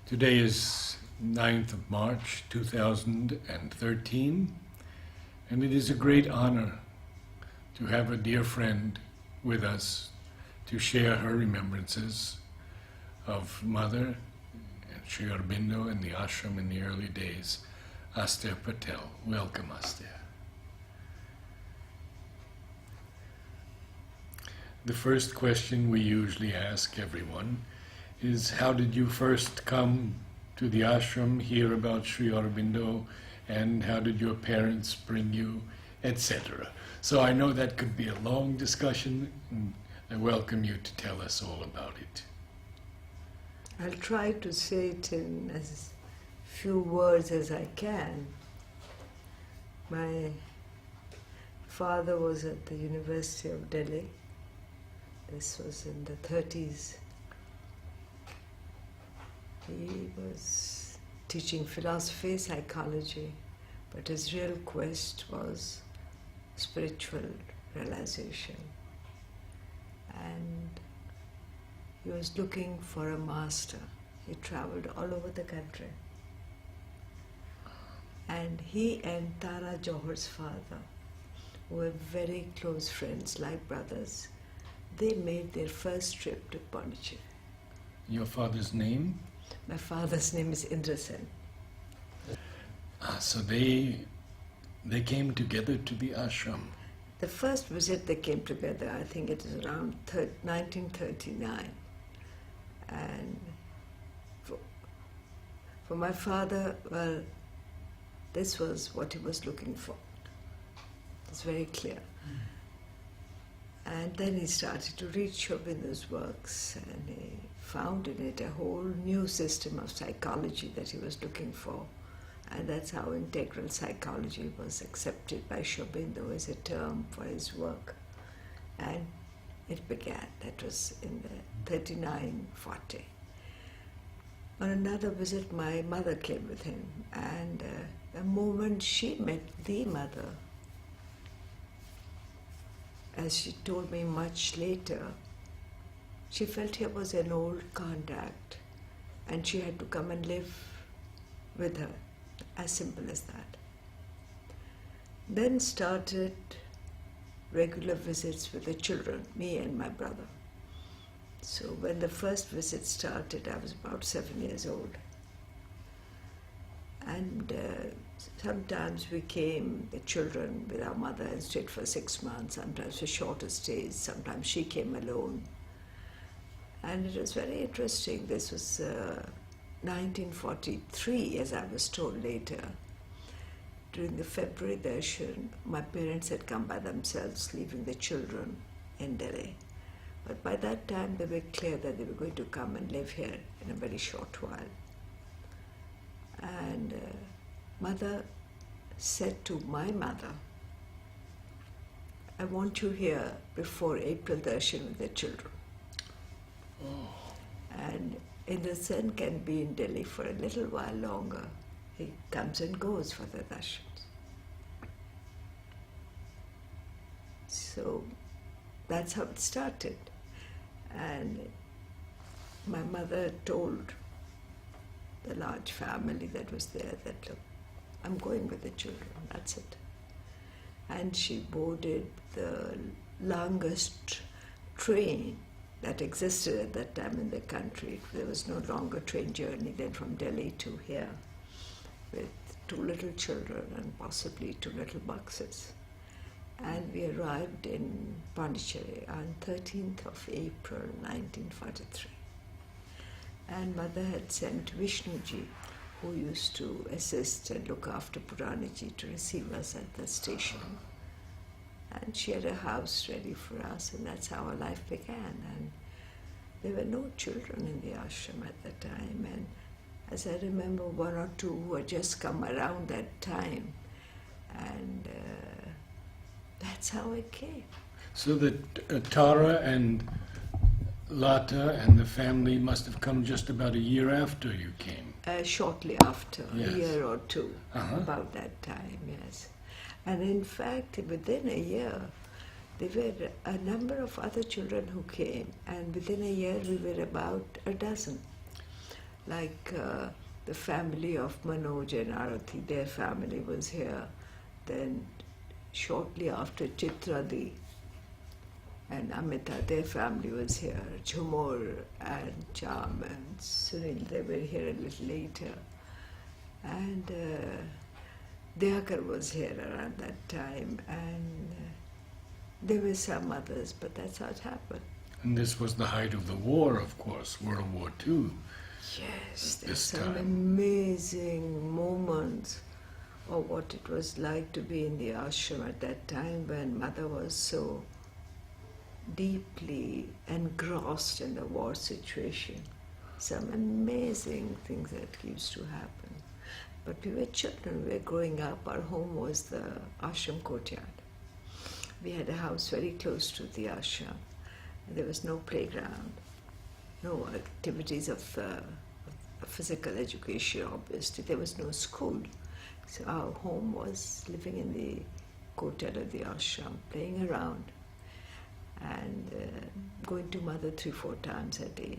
Today is 9th of March 2013, and it is a great honor to have a dear friend with us to share her remembrances of Mother and Sri Aurobindo and the ashram in the early days. Aster Patel. Welcome, Aster. The first question we usually ask everyone is, how did you first come to the ashram, hear about Sri Aurobindo, and how did your parents bring you, etc. So I know that could be a long discussion, and I welcome you to tell us all about it. I'll try to say it in as few words as I can. My father was at the University of Delhi. This was in the 30s. He was teaching philosophy, psychology, but his real quest was spiritual realization. And he was looking for a master. He traveled all over the country. And he and Tara Johor's father were very close friends, like brothers. They made their first trip to Pondicherry. Your father's name? My father's name is Indra Sen. So they came together to the ashram. The first visit they came together, I think it was around 1939. And for my father, well, this was what he was looking for. It's very clear. And then he started to read Sri Aurobindo's works, and he found in it a whole new system of psychology that he was looking for. And that's how integral psychology was accepted by Sri Aurobindo as a term for his work. And it began. That was in the 39-40. On another visit, my mother came with him, and the moment she met the mother, as she told me much later, she felt here was an old contact and she had to come and live with her, as simple as that. Then started regular visits with the children, me and my brother. So when the first visit started, I was about 7 years old. And sometimes we came, the children, with our mother and stayed for 6 months, sometimes for shorter stays, sometimes she came alone. And it was very interesting. This was 1943, as I was told later. During the February darshan, my parents had come by themselves, leaving the children in Delhi. But by that time, they were clear that they were going to come and live here in a very short while. And mother said to my mother, I want you here before April darshan with the children. Oh. And Indra Sen can be in Delhi for a little while longer. He comes and goes for the darshans. So that's how it started. And my mother told the large family that was there that, look, I'm going with the children, that's it. And she boarded the longest train that existed at that time in the country. There was no longer train journey than from Delhi to here, with 2 little children and possibly 2 little boxes. And we arrived in Pondicherry on 13th of April 1943. And mother had sent Vishnuji, who used to assist and look after Puranaji, to receive us at the station. And she had a house ready for us, and that's how our life began. And there were no children in the ashram at that time. And as I remember, 1 or 2 who had just come around that time. And that's how it came. So that Tara and Lata and the family must have come just about a year after you came. Shortly after, Yes. a year or 2, Uh-huh. about that time, yes. And in fact, within a year, there were a number of other children who came, and within a year we were about a dozen. like the family of Manoj and Arati, their family was here. Then shortly after Chitradi and Amita, their family was here. Jhumur and Cham and Sunil, they were here a little later. And Dayakar was here around that time, and there were some others, but that's how it happened. And this was the height of the war, of course, World War II. Yes, there's This some time. amazing moments of what it was like to be in the ashram at that time when Mother was so deeply engrossed in the war situation. Some amazing things that used to happen. But we were children, we were growing up. Our home was the ashram courtyard. We had a house very close to the ashram. There was no playground, no activities of physical education, obviously. There was no school. So our home was living in the courtyard of the ashram, playing around and going to Mother 3-4 times a day.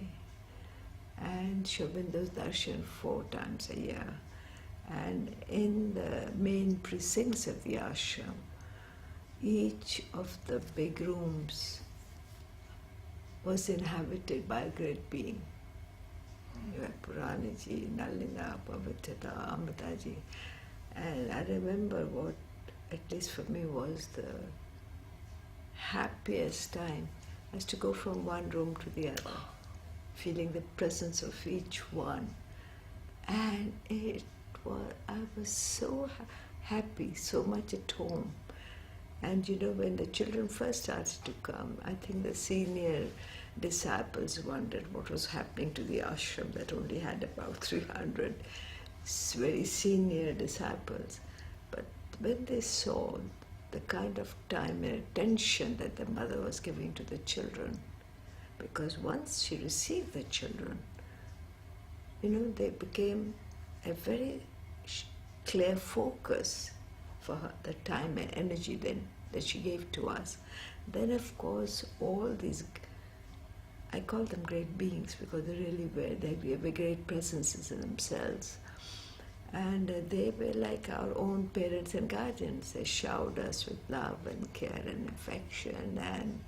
And Shobindo's darshan 4 times a year. And in the main precincts of the ashram, each of the big rooms was inhabited by a great being. You had Puraniji, Nalina, Pavitata, Amritaji. And I remember what, at least for me, was the happiest time was to go from one room to the other, feeling the presence of each one. And I was so happy, so much at home. And you know, when the children first started to come, I think the senior disciples wondered what was happening to the ashram that only had about 300 very senior disciples. But when they saw the kind of time and attention that the mother was giving to the children, because once she received the children, you know, they became a very clear focus for her, the time and energy then that she gave to us. Then of course all these, I call them great beings because they really were, they were great presences in themselves. And they were like our own parents and guardians. They showered us with love and care and affection, and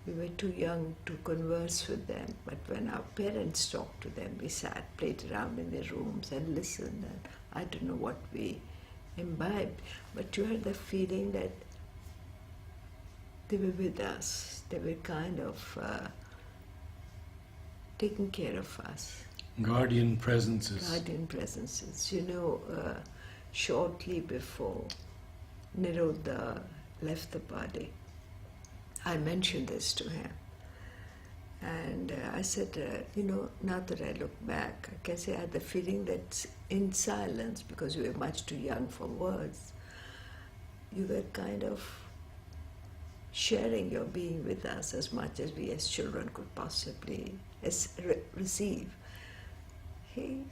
we were too young to converse with them. But when our parents talked to them, we sat, played around in their rooms and listened, and I don't know what we imbibed, but you had the feeling that they were with us. They were kind of taking care of us. Guardian presences. Guardian presences. You know, shortly before Nirodha left the body, I mentioned this to him. And I said, you know, now that I look back, I can say I had the feeling that in silence, because we were much too young for words, you were kind of sharing your being with us as much as we as children could possibly receive. He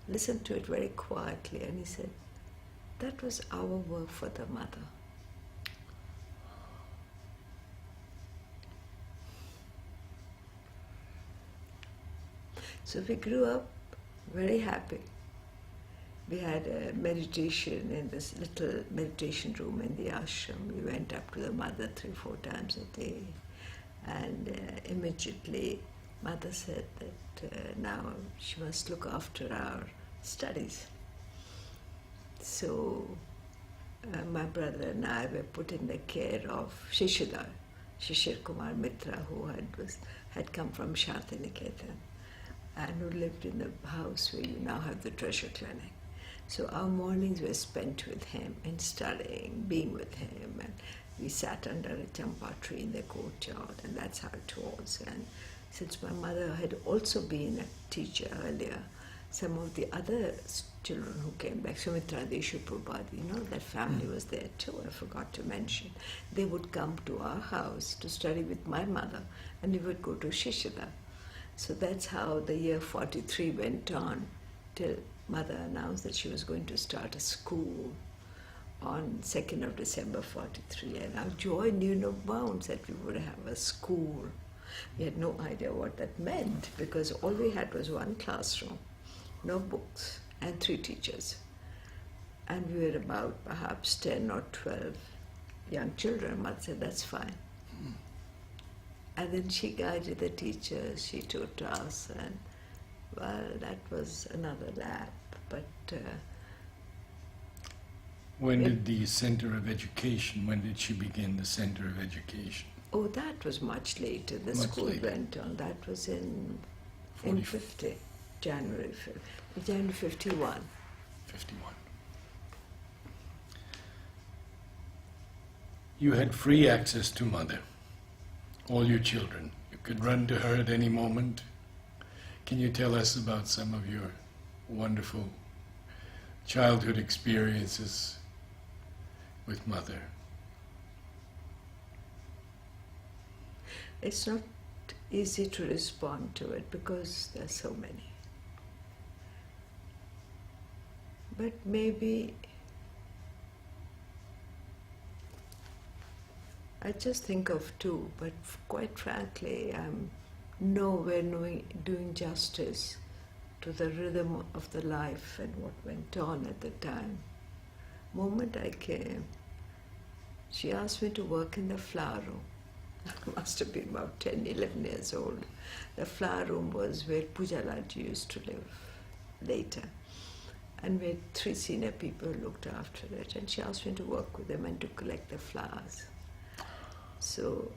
listened to it very quietly and he said, that was our work for the mother. So we grew up very happy. We had a meditation in this little meditation room in the ashram. We went up to the mother 3-4 times a day. And immediately Mother said that now she must look after our studies. So my brother and I were put in the care of Shishidar, Shishir Kumar Mitra, who had come from Shantiniketan and who lived in the house where you now have the treasure clinic. So our mornings were spent with him in studying, being with him, and we sat under a champa tree in the courtyard, and that's how it was. And since my mother had also been a teacher earlier, some of the other children who came back, Sumitra Deshu Prabhat, you know, that family was there too, I forgot to mention. They would come to our house to study with my mother, and we would go to Shishida. So that's how the year 43 went on, till Mother announced that she was going to start a school on 2nd of December 43, and our joy knew no bounds that we would have a school. We had no idea what that meant, because all we had was one classroom. no books, and 3 teachers. And we were about perhaps 10 or 12 young children. Mother said, that's fine. And then she guided the teachers, she taught us, and well, that was another lap. But when did the Center of Education, when did she begin the Center of Education? oh, that was much later. The Much school later. went on. That was in 40 50, January 51. 51. You had free access to Mother, all your children. You could run to her at any moment. Can you tell us about some of your wonderful childhood experiences with Mother? It's not easy to respond to it because there's so many. But maybe I just think of 2, but quite frankly, I'm nowhere doing justice to the rhythm of the life and what went on at the time. Moment I came, she asked me to work in the flower room. I must have been about 10, 11 years old. The flower room was where Pujalaji used to live later. And we had 3 senior people who looked after it. And she asked me to work with them and to collect the flowers. So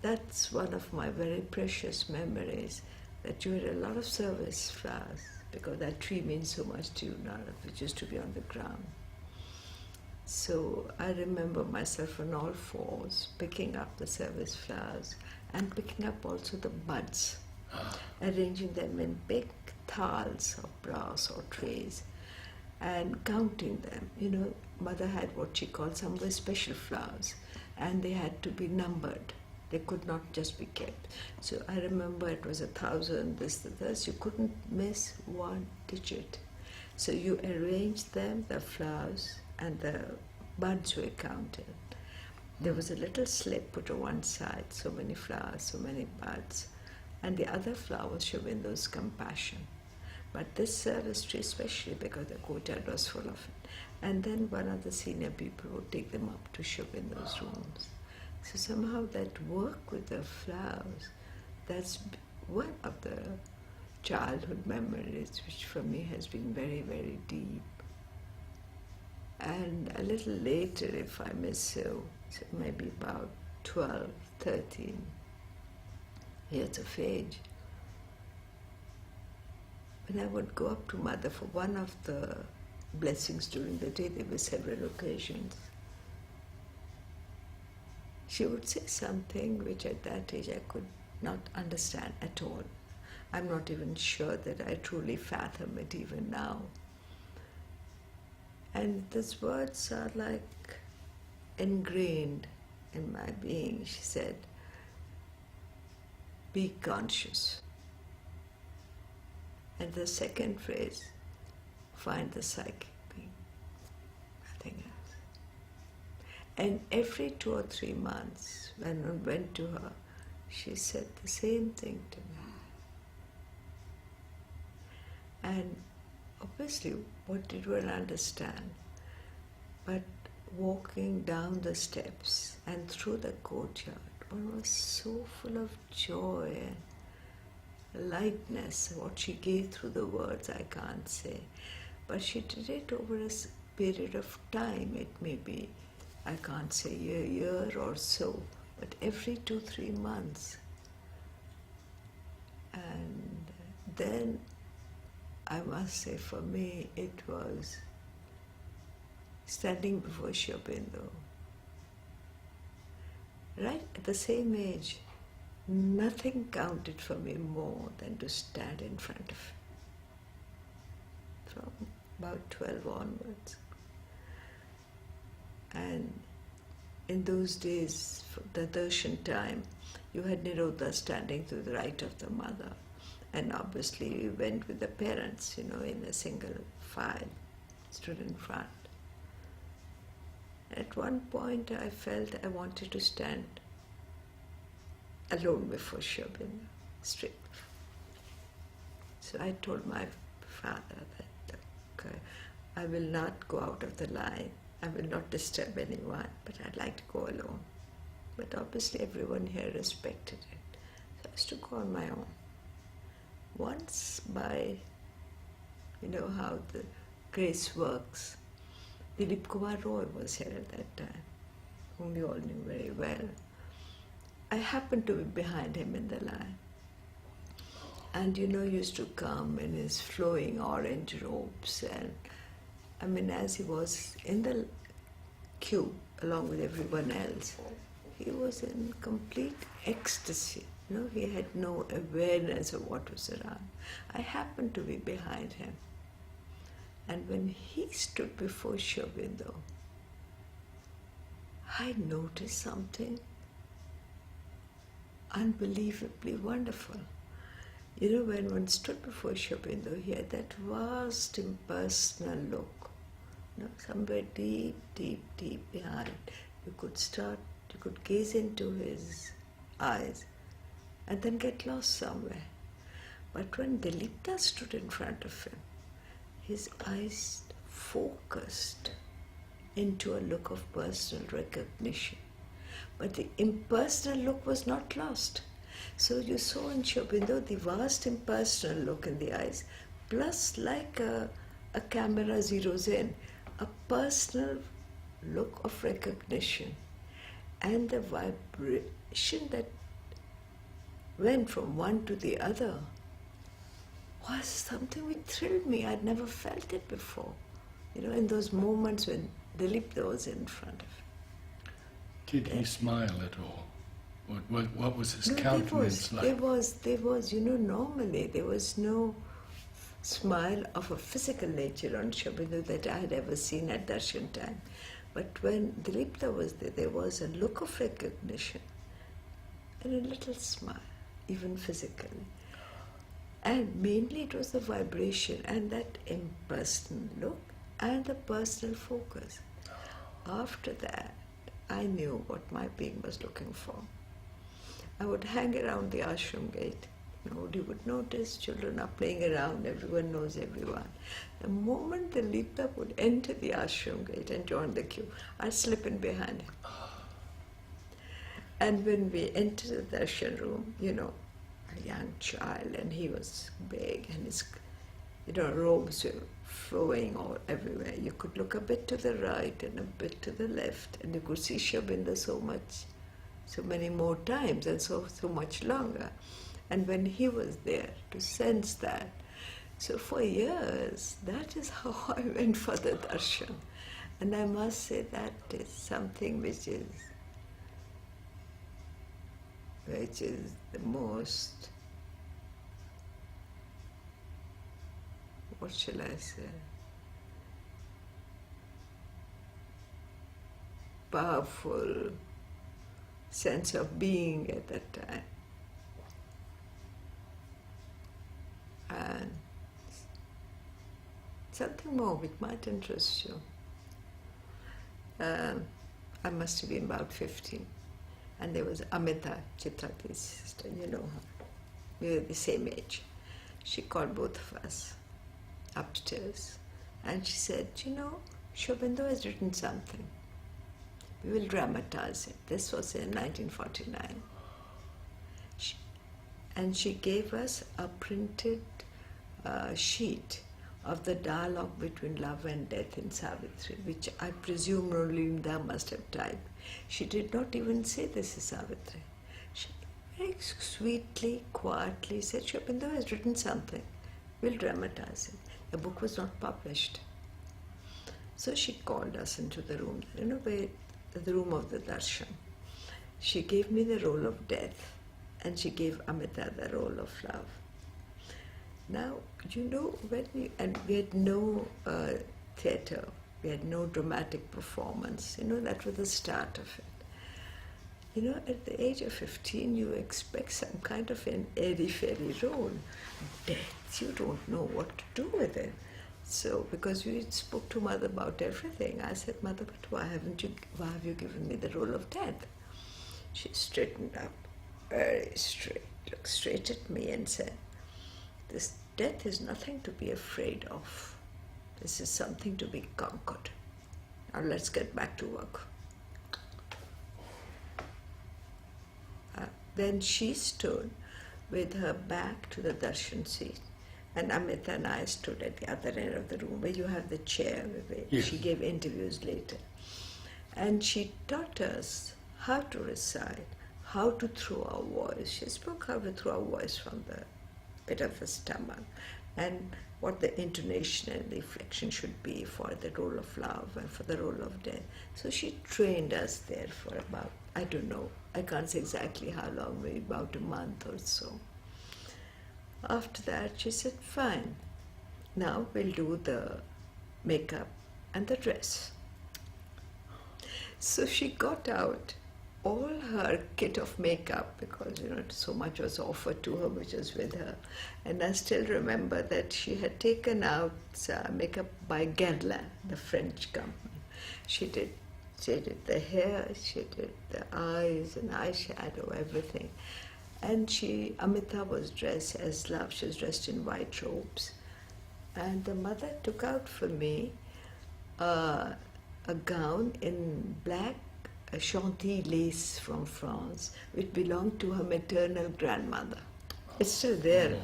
that's one of my very precious memories, that you had a lot of service flowers, because that tree means so much to you, Narad, which used to be on the ground. So I remember myself on all 4s picking up the service flowers and picking up also the buds, arranging them in big thals of brass or trays and counting them. You know, Mother had what she called some very special flowers, and they had to be numbered. They could not just be kept. So I remember it was 1,000, this. You couldn't miss 1 digit. So you arranged them, the flowers, and the buds were counted. There was a little slip put on one side, so many flowers, so many buds, and the other flowers should be in those compassion. But this service tree especially, because the courtyard was full of it. And then one of the senior people would take them up to shove in those rooms. So somehow that work with the flowers, that's one of the childhood memories which for me has been very, very deep. And a little later, if I may so maybe about 12, 13 years of age, when I would go up to Mother for one of the blessings during the day, there were several occasions, she would say something which at that age I could not understand at all. I'm not even sure that I truly fathom it even now. And these words are like ingrained in my being. She said, be conscious. And the second phrase, find the psychic being, nothing else. And every 2 or 3 months, when I went to her, she said the same thing to me. And obviously, what did one understand? But walking down the steps and through the courtyard, one was so full of joy and lightness. What she gave through the words, I can't say. But she did it over a period of time. It may be, I can't say a year or so, but every 2-3 months. And then I must say, for me, it was standing before Sri Aurobindo. Right at the same age, nothing counted for me more than to stand in front of him. From about 12 onwards. And in those days, for the darshan time, you had Nirodha standing to the right of the mother. And obviously we went with the parents, in a single file, stood in front. At one point I felt I wanted to stand alone before Sri Aurobindo, straight. So I told my father that, look, I will not go out of the line. I will not disturb anyone, but I'd like to go alone. But obviously everyone here respected it. So I used to go on my own. Once by, you know how the grace works, Dilip Kumar Roy was here at that time, whom we all knew very well. I happened to be behind him in the line. And he used to come in his flowing orange robes, and as he was in the queue along with everyone else, he was in complete ecstasy. He had no awareness of what was around. I happened to be behind him. And when he stood before Sri Aurobindo, I noticed something unbelievably wonderful. When one stood before Sri Aurobindo, he had that vast impersonal look, somewhere deep, deep, deep behind. You could gaze into his eyes and then get lost somewhere. But when Dilipta stood in front of him, his eyes focused into a look of personal recognition. But the impersonal look was not lost. So you saw in Sri Aurobindo the vast impersonal look in the eyes, plus like a camera zeroes in, a personal look of recognition. And the vibration that went from one to the other was something which thrilled me. I'd never felt it before. In those moments when Dilip was in front of him. Did he smile at all? What was his countenance like? There was, normally there was no smile of a physical nature on Sri Aurobindo that I had ever seen at darshan time. But when Dilipta was there was a look of recognition and a little smile, even physically. And mainly it was the vibration and that impersonal look and the personal focus. After that, I knew what my being was looking for. I would hang around the ashram gate. Nobody would notice, children are playing around, everyone knows everyone. The moment the Dilipta would enter the ashram gate and join the queue, I'd slip in behind him. And when we entered the darshan room, a young child, and he was big, and his robes were flowing all everywhere. You could look a bit to the right and a bit to the left, and you could see Sri Aurobindo so many more times, and so much longer. And when he was there, to sense that. So for years, that is how I went for the darshan. And I must say that is something which is the most, what shall I say, powerful sense of being at that time. And something more which might interest you. I must have been about 15. And there was Amita, Chitrati's sister, you know her. We were the same age. She called both of us upstairs. And she said, Sri Aurobindo has written something. We will dramatize it. This was in 1949. And she gave us a printed sheet of the dialogue between love and death in Savitri, which I presume Rolinda must have typed. She did not even say this is Savitri. She very sweetly, quietly said, Sri Aurobindo has written something. We'll dramatize it. The book was not published. So she called us into the room, the room of the darshan. She gave me the role of death, and she gave Amita the role of love. Now, and we had no theatre, we had no dramatic performance. That was the start of it. At the age of 15, you expect some kind of an airy-fairy role. Death, you don't know what to do with it. So, because we spoke to Mother about everything, I said, Mother, but why have you given me the role of death? She straightened up, very straight, looked straight at me and said, this death is nothing to be afraid of. This is something to be conquered. Now let's get back to work. Then she stood with her back to the darshan seat, and Amita and I stood at the other end of the room where you have the chair where Yes. she gave interviews later. And she taught us how to recite, how to throw our voice. She spoke how to throw our voice from the pit of the stomach, and what the intonation and the inflection should be for the role of love and for the role of death. So she trained us there for about, I don't know, I can't say exactly how long, maybe about a month or so. After that, she said, fine, now we'll do the makeup and the dress. So she got out all her kit of makeup because, so much was offered to her which was with her. And I still remember that she had taken out makeup by Guerlain, the French company. She did the hair, she did the eyes and eyeshadow, everything. And Amita was dressed as love. She was dressed in white robes. And the mother took out for me a gown in black Chantilly lace from France, which belonged to her maternal grandmother. It's still there,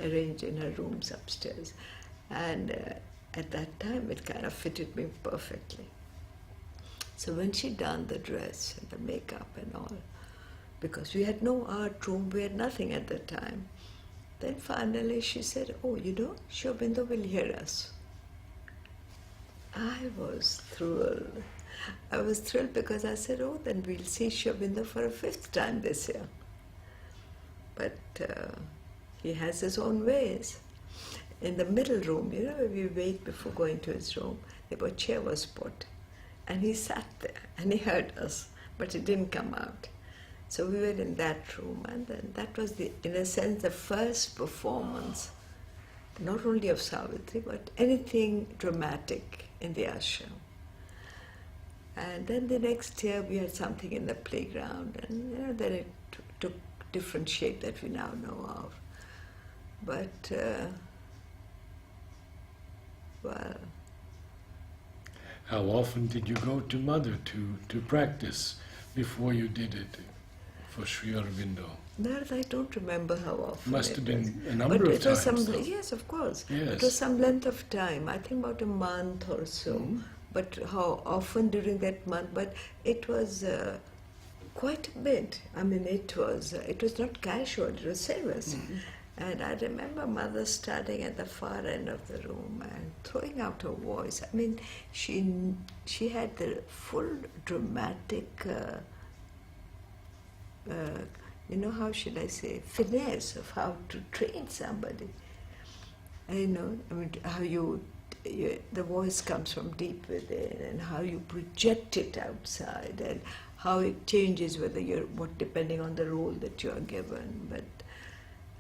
arranged in her rooms upstairs. And at that time, it kind of fitted me perfectly. So when she done the dress and the makeup and all, because we had no art room, we had nothing at that time, then finally she said, oh, Sri Aurobindo will hear us. I was thrilled. I was thrilled because I said, oh, then we'll see Sri Aurobindo for a 5th time this year. But he has his own ways. In the middle room, where we wait before going to his room, a chair was put. And he sat there and he heard us, but he didn't come out. So we were in that room, and then that was, in a sense, the first performance, not only of Savitri, but anything dramatic in the ashram. And then the next year we had something in the playground, and then it took different shape that we now know of. But, well... How often did you go to Mother to practice before you did it for Sri Aurobindo? Narad, I don't remember how often. Must have been was. a number but of it was times. Yes, of course. Yes. It was some length of time, I think about a month or so. Mm-hmm. But how often during that month? But it was quite a bit. I mean, it was not casual, it was serious. Mm-hmm. And I remember Mother standing at the far end of the room and throwing out her voice. I mean, she had the full dramatic, how should I say, finesse of how to train somebody. How the voice comes from deep within, and how you project it outside, and how it changes depending on the role that you are given.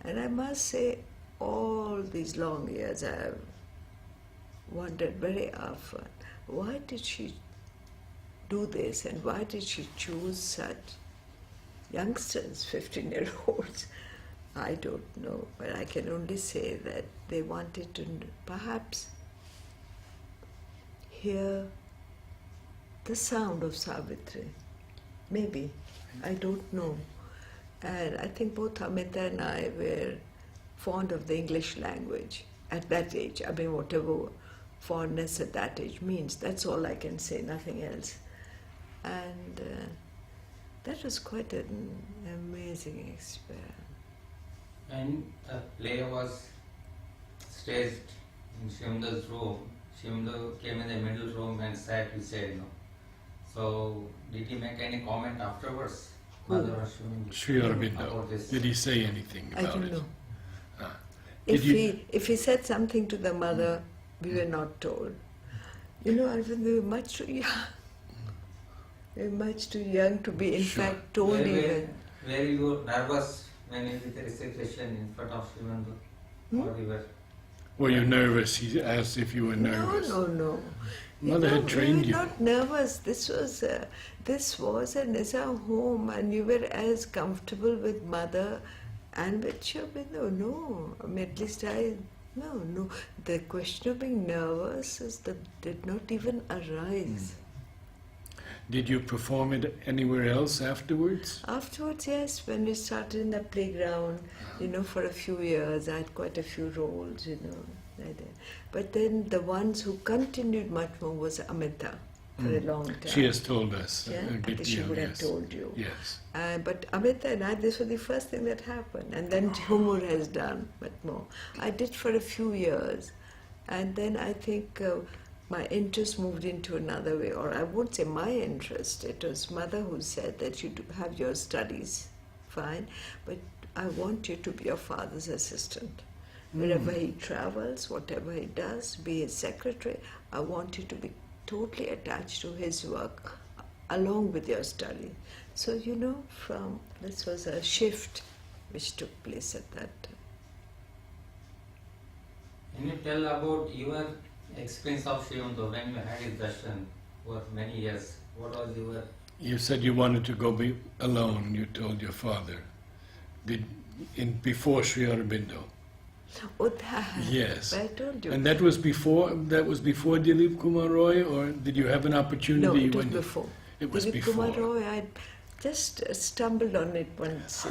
And I must say, all these long years I have wondered very often, why did she do this, and why did she choose such youngsters, 15-year-olds? I don't know, but I can only say that they wanted to perhaps hear the sound of Savitri. Maybe, I don't know. And I think both Amita and I were fond of the English language at that age. I mean, whatever fondness at that age means, that's all I can say, nothing else. And that was quite an amazing experience. And a play was staged in Shimda's room. Shimda came in the middle room and sat beside, So, did he make any comment afterwards? Sri Aurobindo. Did he say anything about it? I don't know. Ah. If he said something to the mother, we were not told. Arvind, we were much too young. We were much too young to be, in fact, told even. Were you nervous when you did the recitation in front of Shimanda? Or you were? Were you nervous? He asked if you were nervous. No. Mother had trained you. We were not nervous. This was a Nizam home, and you were as comfortable with Mother And with Sri Aurobindo, no. I mean, at least no. The question of being nervous did not even arise. Did you perform it anywhere else afterwards? Afterwards, yes, when we started in the playground, for a few years, I had quite a few roles, I did. But then the ones who continued much more was Amita for a long time. She has told us. Yeah, a I good think she deal, would have yes. told you. Yes. But Amita and I, this was the first thing that happened. And then Humor has done much more. I did for a few years. And then I think my interest moved into another way. Or I won't say my interest. It was Mother who said that you do have your studies, fine. But I want you to be your father's assistant. Wherever he travels, whatever he does, be his secretary, I want you to be totally attached to his work along with your study. So, this was a shift which took place at that time. Can you tell about your experience of Sri Aurobindo when you had his darshan for many years? What was your... You said you wanted to go be alone, you told your father. Before Sri Aurobindo. Oh, that. Yes. I told you. And that was before Dilip Kumar Roy, or did you have an opportunity? No, it was before. It was Dilip before. Kumar Roy, I just stumbled on it once,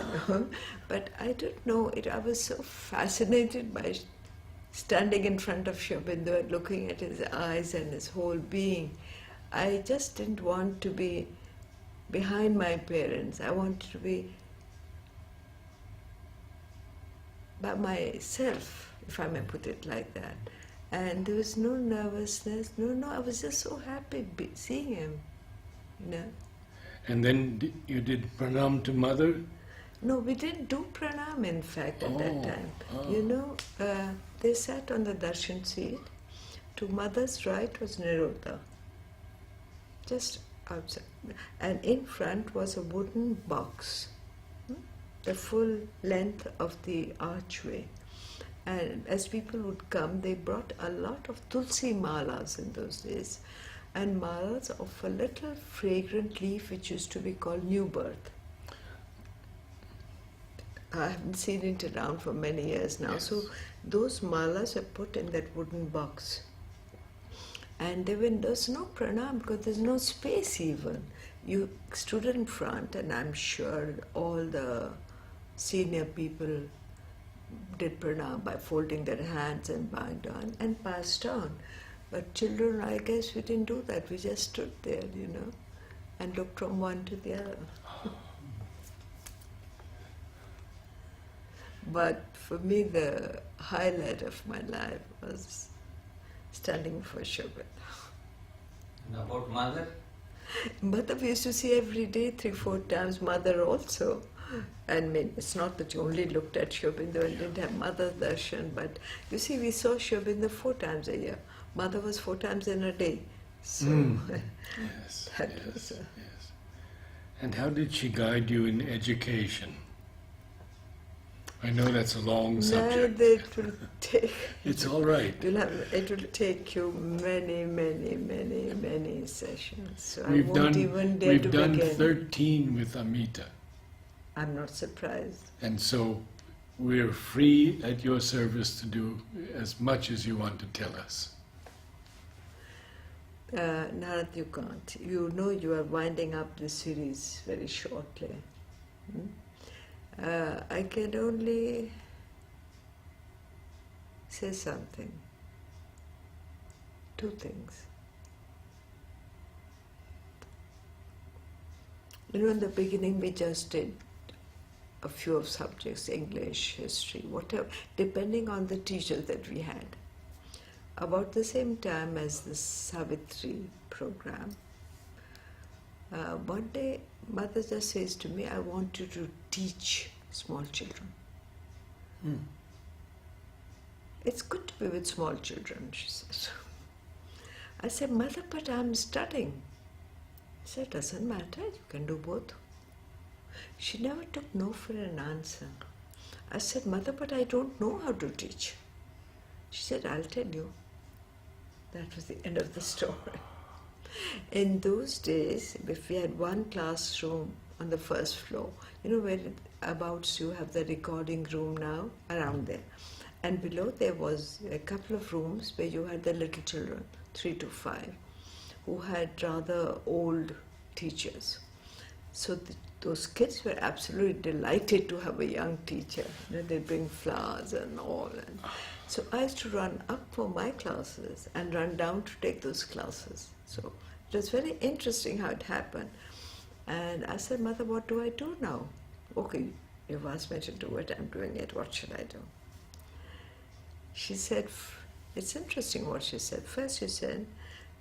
But I don't know, I was so fascinated by standing in front of Sri Aurobindo and looking at his eyes and his whole being. I just didn't want to be behind my parents. I wanted to be by myself, if I may put it like that. And there was no nervousness, I was just so happy seeing him, And then you did pranam to mother? No, we didn't do pranam, in fact, at that time. They sat on the darshan seat. To mother's right was Nirodha, just outside. And in front was a wooden box, the full length of the archway. And as people would come, they brought a lot of tulsi malas in those days, and malas of a little fragrant leaf which used to be called new birth. I haven't seen it around for many years now. Yes. So those malas are put in that wooden box. And there's no pranam because there's no space even. You stood in front, and I'm sure all the senior people did pranam by folding their hands and bowing down and passed on. But children, I guess we didn't do that. We just stood there, and looked from one to the other. But for me, the highlight of my life was standing before Sri Aurobindo. And about mother? Mother we used to see every day, 3-4 times. Mother also. And it's not that you only looked at Sri Aurobindo and didn't have mother darshan, but you see, we saw Sri Aurobindo 4 times a year. Mother was 4 times in a day. So Yes. that was Yes. And how did she guide you in education? I know that's a long subject. No, it will take. It's all right. It will take you many, many, many, many sessions. So We've I won't even dare to done begin. 13 with Amita. I'm not surprised. And so we're free at your service to do as much as you want to tell us. Narad, you can't. You are winding up the series very shortly. I can only say something. 2 things. In the beginning we just did a few of subjects, English, history, whatever, depending on the teachers that we had. About the same time as the Savitri program, one day Mother just says to me, I want you to teach small children. It's good to be with small children, she says. I said, Mother, but I'm studying. She said, doesn't matter, you can do both. She never took no for an answer. I said, Mother, but I don't know how to teach. She said, I'll tell you. That was the end of the story. In those days, if we had one classroom on the first floor. You know where abouts you have the recording room now, around there. And below there was a couple of rooms where you had the little children, 3 to 5, who had rather old teachers. So those kids were absolutely delighted to have a young teacher. You know, they'd bring flowers and all. And so I used to run up for my classes and run down to take those classes. So it was very interesting how it happened. And I said, Mother, what do I do now? Okay, you've asked me to do it, I'm doing it, what should I do? She said, it's interesting what she said. First she said,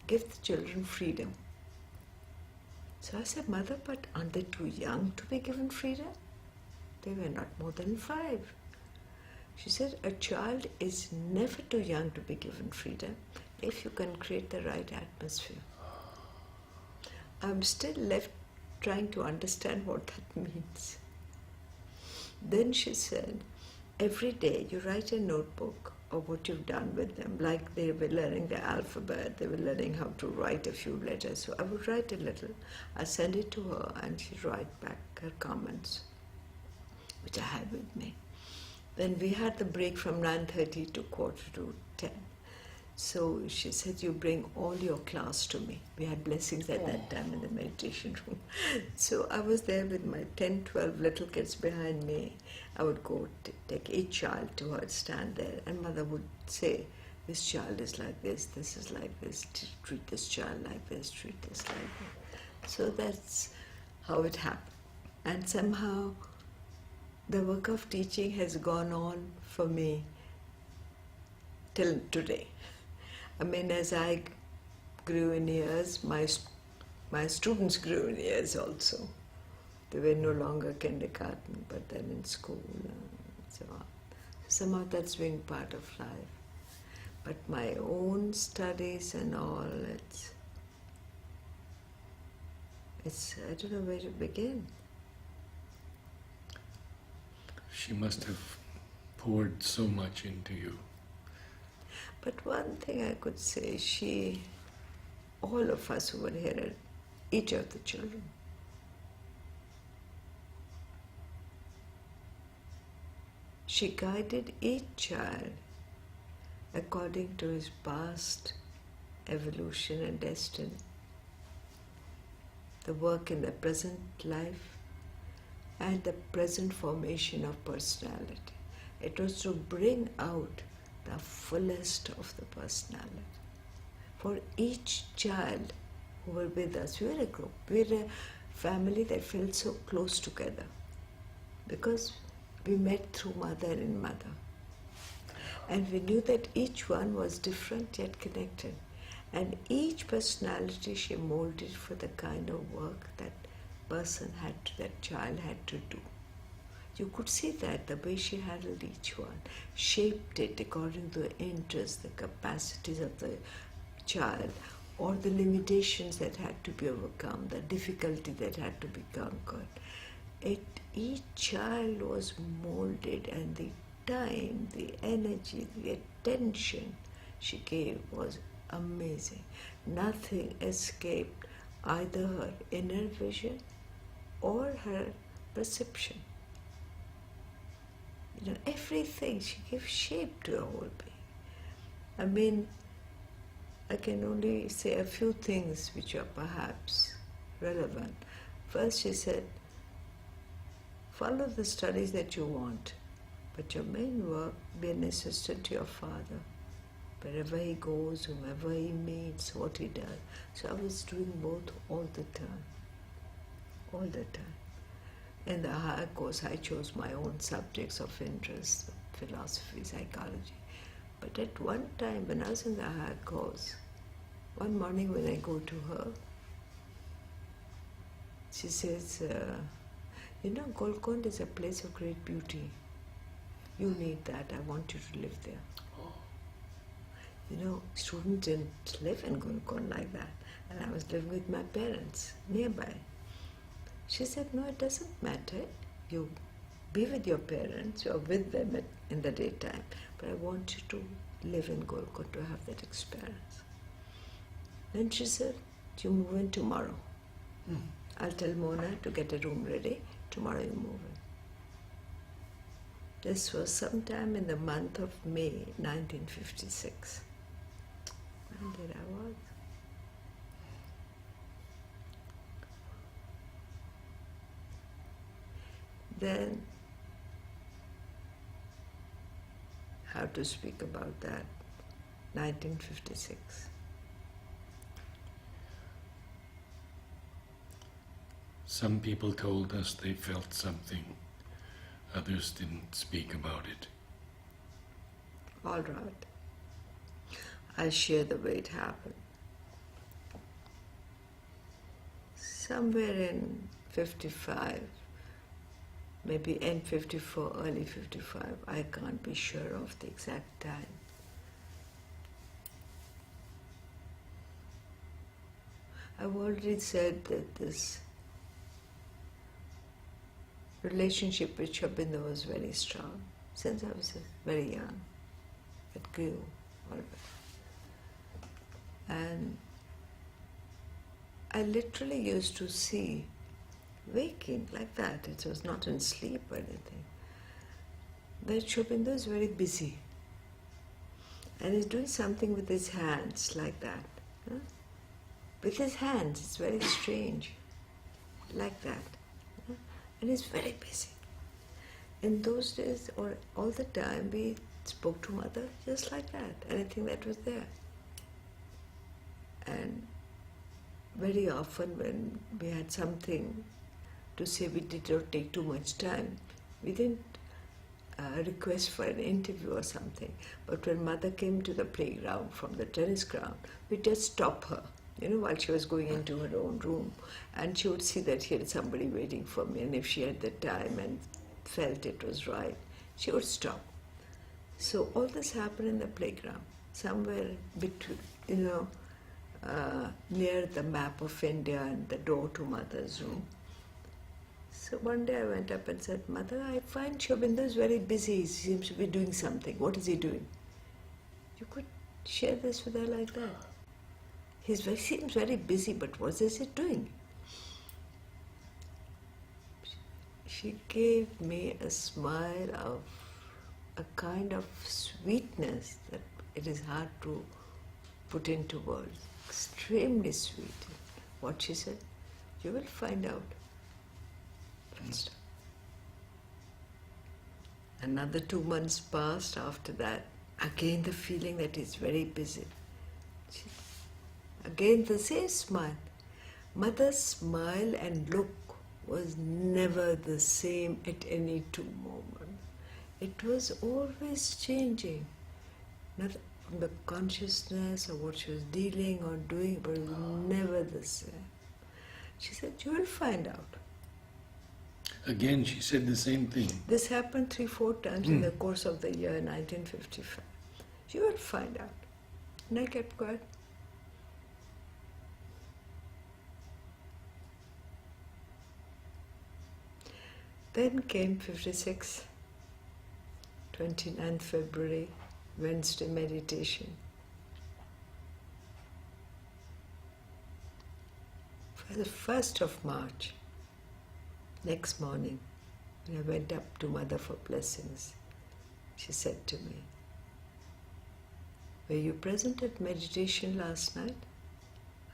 give the children freedom. So I said, Mother, but aren't they too young to be given freedom? They were not more than 5. She said, a child is never too young to be given freedom if you can create the right atmosphere. I'm still left trying to understand what that means. Then she said, every day you write a notebook of what you've done with them, like they were learning the alphabet, they were learning how to write a few letters. So I would write a little, I send it to her, and she'd write back her comments, which I had with me. Then we had the break from 9:30 to 9:45. So she said, you bring all your class to me. We had blessings at that time in the meditation room. So I was there with my 10, 12 little kids behind me. I would go take each child to her, stand there, and Mother would say, this child is like this is like this, treat this child like this, treat this like that. So that's how it happened. And somehow the work of teaching has gone on for me till today. I mean, as I grew in years, my students grew in years also. They were no longer kindergarten, but then in school and so on. Somehow that's being part of life. But my own studies and all, it's I don't know where to begin. She must have poured so much into you. But one thing I could say, all of us who were here, each of the children, she guided each child according to his past evolution and destiny, the work in the present life and the present formation of personality. It was to bring out the fullest of the personality. For each child who were with us, we were a group, we were a family that felt so close together because we met through mother and mother. And we knew that each one was different yet connected. And each personality she molded for the kind of work that that child had to do. You could see that the way she handled each one, shaped it according to the interests, the capacities of the child, or the limitations that had to be overcome, the difficulty that had to be conquered. Each child was molded, and the time, the energy, the attention she gave was amazing. Nothing escaped either her inner vision or her perception. You know, everything, she gave shape to the whole being. I mean, I can only say a few things which are perhaps relevant. First, she said, follow the studies that you want, but your main work, be an assistant to your father, wherever he goes, whomever he meets, what he does. So I was doing both all the time. All the time. In the higher course, I chose my own subjects of interest, philosophy, psychology. But at one time, when I was in the higher course, one morning when I go to her, she says, you know, Golconda is a place of great beauty. You need that. I want you to live there. Oh. You know, students didn't live in Golconda like that. And I was living with my parents nearby. She said, no, it doesn't matter. You be with your parents, you're with them in the daytime, but I want you to live in Golconda, to have that experience. Then she said, you move in tomorrow. I'll tell Mona to get a room ready. Tomorrow you move in. This was sometime in the month of May 1956. When did I was? Then, how to speak about that? 1956. Some people told us they felt something. Others didn't speak about it. All right. I'll share the way it happened. Somewhere in 55, maybe end 54, early 55, I can't be sure of the exact time. I've already said that this relationship with Shobinda was very strong since I was very young. It grew always. And I literally used to see, waking like that, it was not in sleep or anything, that Shobinda is very busy and is doing something with his hands like that. Huh? With his hands, it's very strange, like that. Huh? And he's very busy. In those days, or all the time, we spoke to Mother just like that, anything that was there. And very often when we had something to say, we did not take too much time. We didn't request for an interview or something. But when Mother came to the playground from the tennis ground, we just stop her, while she was going into her own room. And she would see that here is somebody waiting for me. And if she had the time and felt it was right, she would stop. So all this happened in the playground, somewhere between, near the map of India and the door to Mother's room. So one day I went up and said, Mother, I find Shobinda is very busy. He seems to be doing something. What is he doing? You could share this with her like that. He seems very busy, but what is he doing? She gave me a smile of a kind of sweetness that it is hard to put into words. Extremely sweet. What she said, you will find out. First. Another 2 months passed after that. Again the feeling that he's very busy. Again the same smile. Mother's smile and look was never the same at any 2 moments. It was always changing. Not from the consciousness of what she was dealing or doing, but it was never the same. She said, you will find out. Again, she said the same thing. This happened 3-4 times in the course of the year 1955. You will find out. And I kept quiet. Then came 56, 29th February, Wednesday meditation. For the 1st of March, next morning, when I went up to Mother for blessings, she said to me, were you present at meditation last night?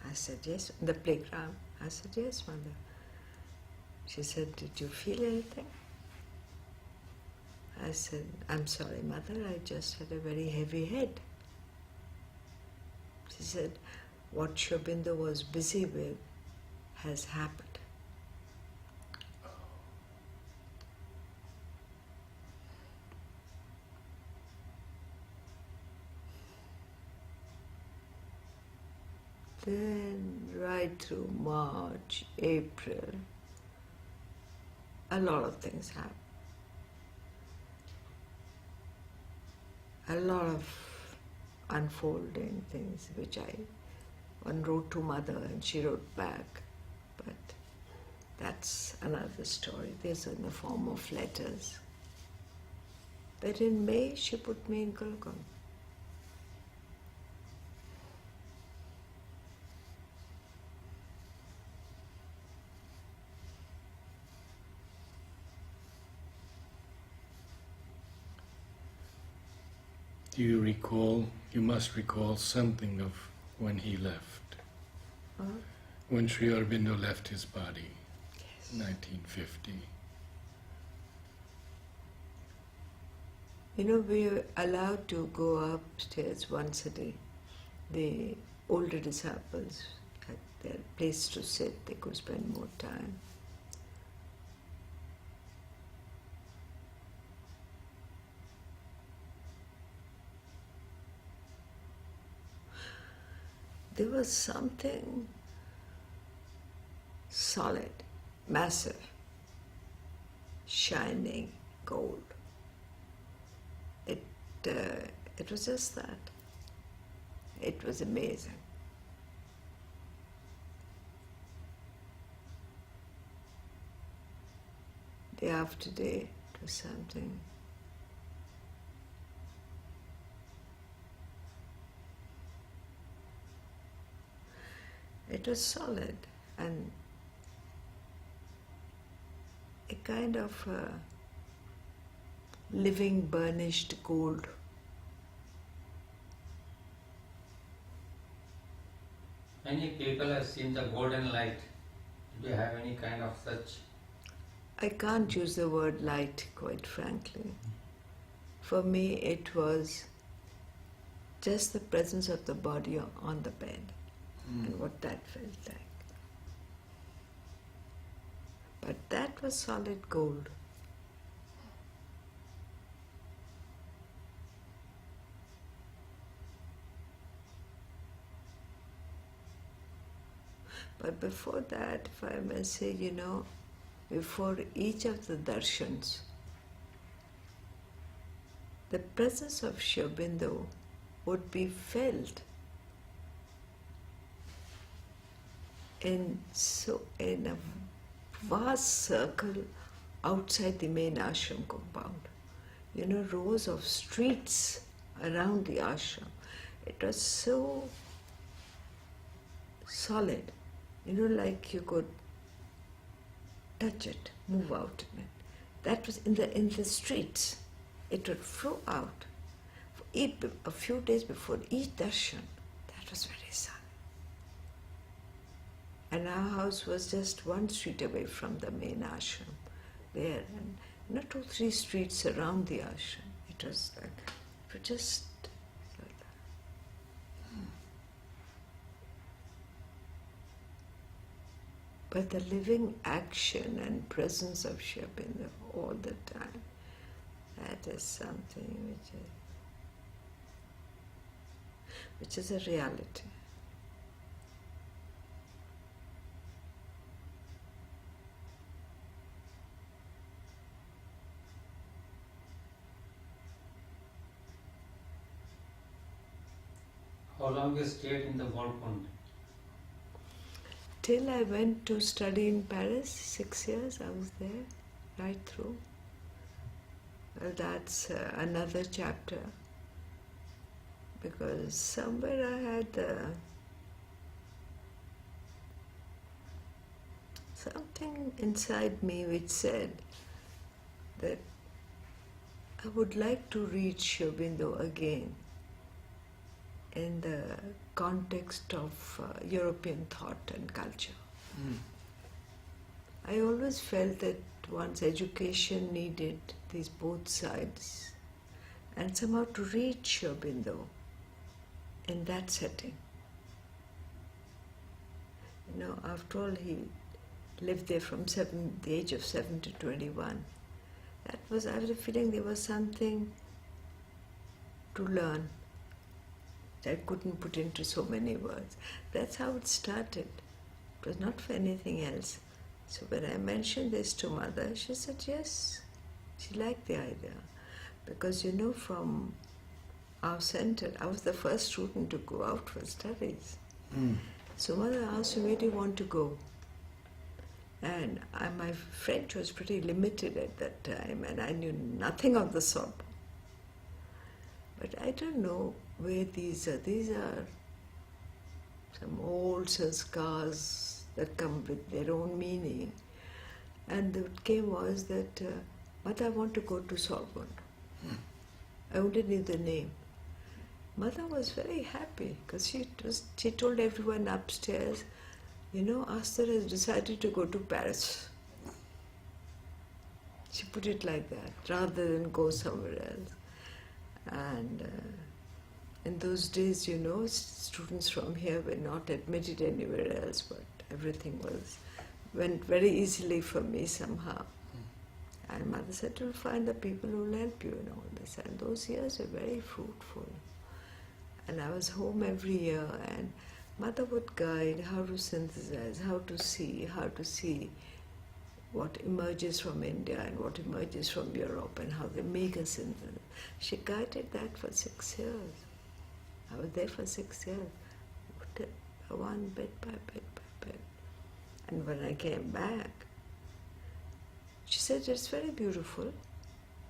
I said, yes. In the playground? I said, yes, Mother. She said, did you feel anything? I said, I'm sorry, Mother, I just had a very heavy head. She said, what Shobinda was busy with has happened. Then right through March, April, a lot of things happened. A lot of unfolding things which one wrote to Mother and she wrote back. But that's another story. There's in the form of letters. But in May, she put me in Gulgam. Do you recall, you must recall something of when he left, when Sri Aurobindo left his body, Yes. 1950. You know, we were allowed to go upstairs once a day. The older disciples had their place to sit, they could spend more time. There was something solid, massive, shining gold. It was just that. It was amazing. Day after day, it was something. It was solid and a kind of living burnished gold. Many people have seen the golden light. Do you have any kind of such? I can't use the word light, quite frankly. For me, it was just the presence of the body on the bed and what that felt like. But that was solid gold. But before that, if I may say, you know, before each of the darshans, the presence of Sri Aurobindo would be felt in a vast circle outside the main ashram compound. You know, rows of streets around the ashram. It was so solid, you know, like you could touch it, move out in it. That was in the streets. It would flow out. A few days before each darshan, that was very solid. And our house was just one street away from the main ashram there, and you know, 2-3 streets around the ashram. It was just like that. But the living action and presence of Sri Aurobindo all the time, that is something which is a reality. How long you stayed in the Volpund? Till I went to study in Paris, 6 years I was there, right through. Well, that's another chapter, because somewhere I had something inside me which said that I would like to read Sri Aurobindo again in the context of European thought and culture. I always felt that one's education needed these both sides, and somehow to read Sri Aurobindo in that setting. You know, after all, he lived there from the age of 7 to 21. I was a feeling there was something to learn that I couldn't put into so many words. That's how it started. It was not for anything else. So when I mentioned this to Mother, she said yes. She liked the idea. Because you know, from our center, I was the first student to go out for studies. So Mother asked me, where do you want to go? And my French was pretty limited at that time, and I knew nothing of the sort. But I don't know where these are. These are some old sanskars that come with their own meaning. And what came was that, Mother, I want to go to Sorbonne. I only knew the name. Mother was very happy because she told everyone upstairs, Aster has decided to go to Paris. She put it like that, rather than go somewhere else. And in those days, students from here were not admitted anywhere else, but everything went very easily for me somehow. And Mother said, you'll find the people who will help you in all this. And those years were very fruitful. And I was home every year, and Mother would guide how to synthesize, how to see what emerges from India and what emerges from Europe and how they make a synthesis. She guided that for 6 years. I was there for 6 years, one bit by bit by bit. And when I came back, she said, it's very beautiful,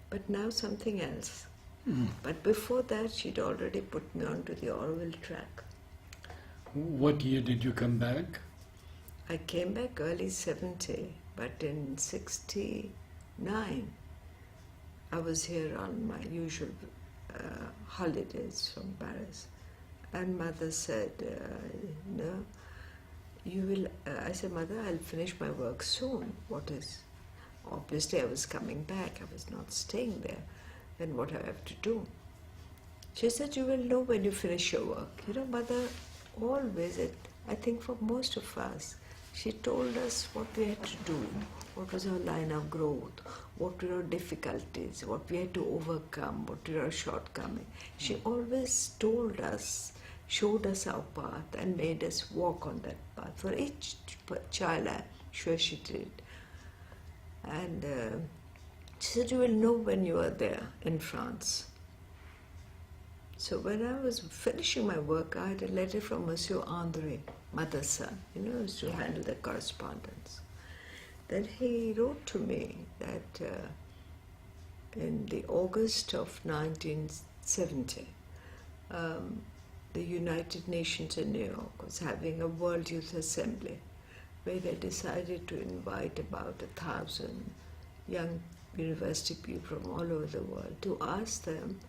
but now something else. But before that, she'd already put me onto the Auroville track. What year did you come back? I came back early 70, but in 69, I was here on my usual holidays from Paris. And Mother said, no, you will, I said, Mother, I'll finish my work soon. What is? Obviously, I was coming back. I was not staying there. Then what I have to do? She said, you will know when you finish your work. Mother always, I think for most of us, she told us what we had to do, what was our line of growth, what were our difficulties, what we had to overcome, what were our shortcomings. She always told us, showed us our path and made us walk on that path. For each child, I'm sure she did. And she said, you will know when you are there in France. So when I was finishing my work, I had a letter from Monsieur André, Mother's son, who used to handle the correspondence. Then he wrote to me that in the August of 1970, the United Nations in New York was having a World Youth Assembly where they decided to invite about 1,000 young university people from all over the world to ask them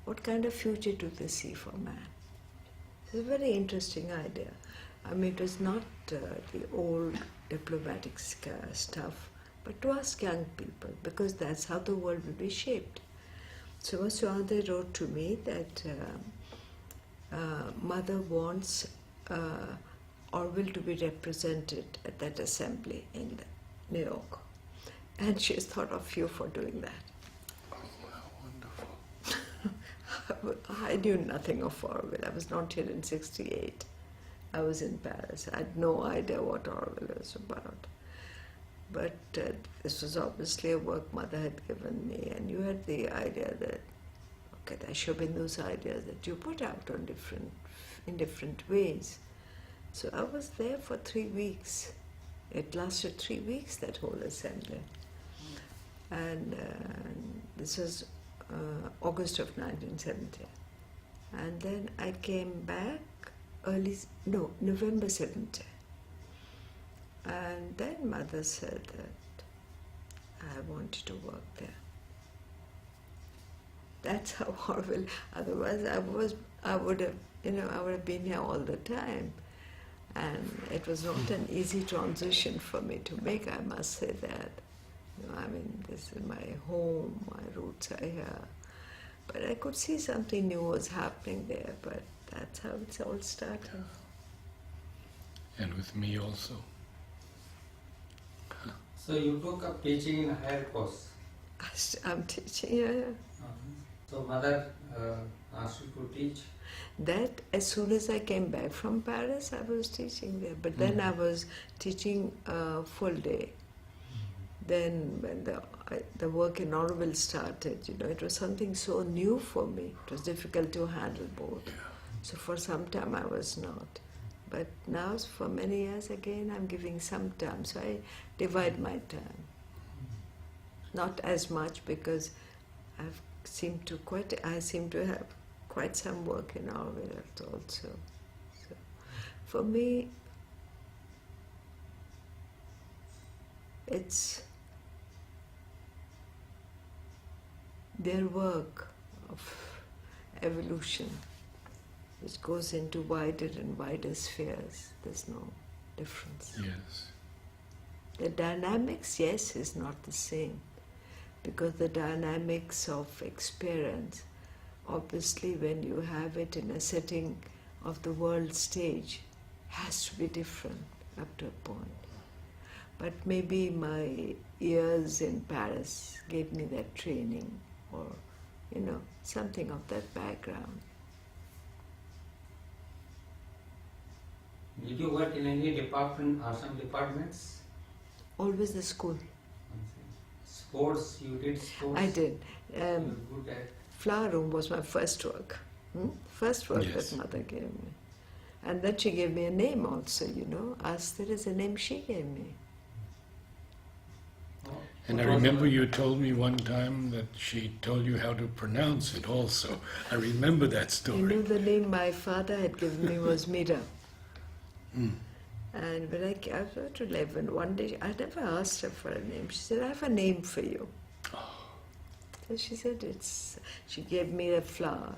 what kind of future do they see for man. It's a very interesting idea. I mean, it was not the old diplomatic stuff, but to ask young people, because that's how the world will be shaped. So Monsieur André wrote to me that Mother wants Auroville to be represented at that assembly in New York. And she's thought of you for doing that. Oh, wow, wonderful. I knew nothing of Auroville. I was not here in 68. I was in Paris. I had no idea what Auroville was about. But this was obviously a work Mother had given me, and you had the idea that, okay, there should have been those ideas that you put out on in different ways. So I was there for 3 weeks. It lasted 3 weeks, that whole assembly. And this was August of 1970. And then I came back November 70. And then Mother said that I wanted to work there. That's how Auroville. Otherwise, I would have been here all the time. And it was not an easy transition for me to make, I must say that. I mean, this is my home, my roots are here. But I could see something new was happening there, but that's how it's all started. And with me also. So you took up teaching in a higher course. I'm teaching, yeah. So Mother asked you to teach? That as soon as I came back from Paris, I was teaching there. But then I was teaching full day. Then when the work in Auroville started, it was something so new for me. It was difficult to handle both. So for some time I was not. But now for many years again I'm giving some time. So I divide my time. Not as much because I seem to have quite some work in Auroville also. So for me, it's their work of evolution which goes into wider and wider spheres. There's no difference. Yes. The dynamics, yes, is not the same, because the dynamics of experience, obviously when you have it in a setting of the world stage, has to be different up to a point. But maybe my years in Paris gave me that training, or, something of that background. Did you work in any department or some departments? Always the school. Sports, you did sports? I did. You were good at. Flower room was my first work. First work Yes. that mother gave me. And then she gave me a name also, Aster is a name she gave me. Oh, And I what was remember the- you told me one time that she told you how to pronounce it also. I remember that story. The name my father had given me was Mira. Mm. And when I was about 11, one day, I never asked her for a name. She said, I have a name for you. So she said, she gave me a flower.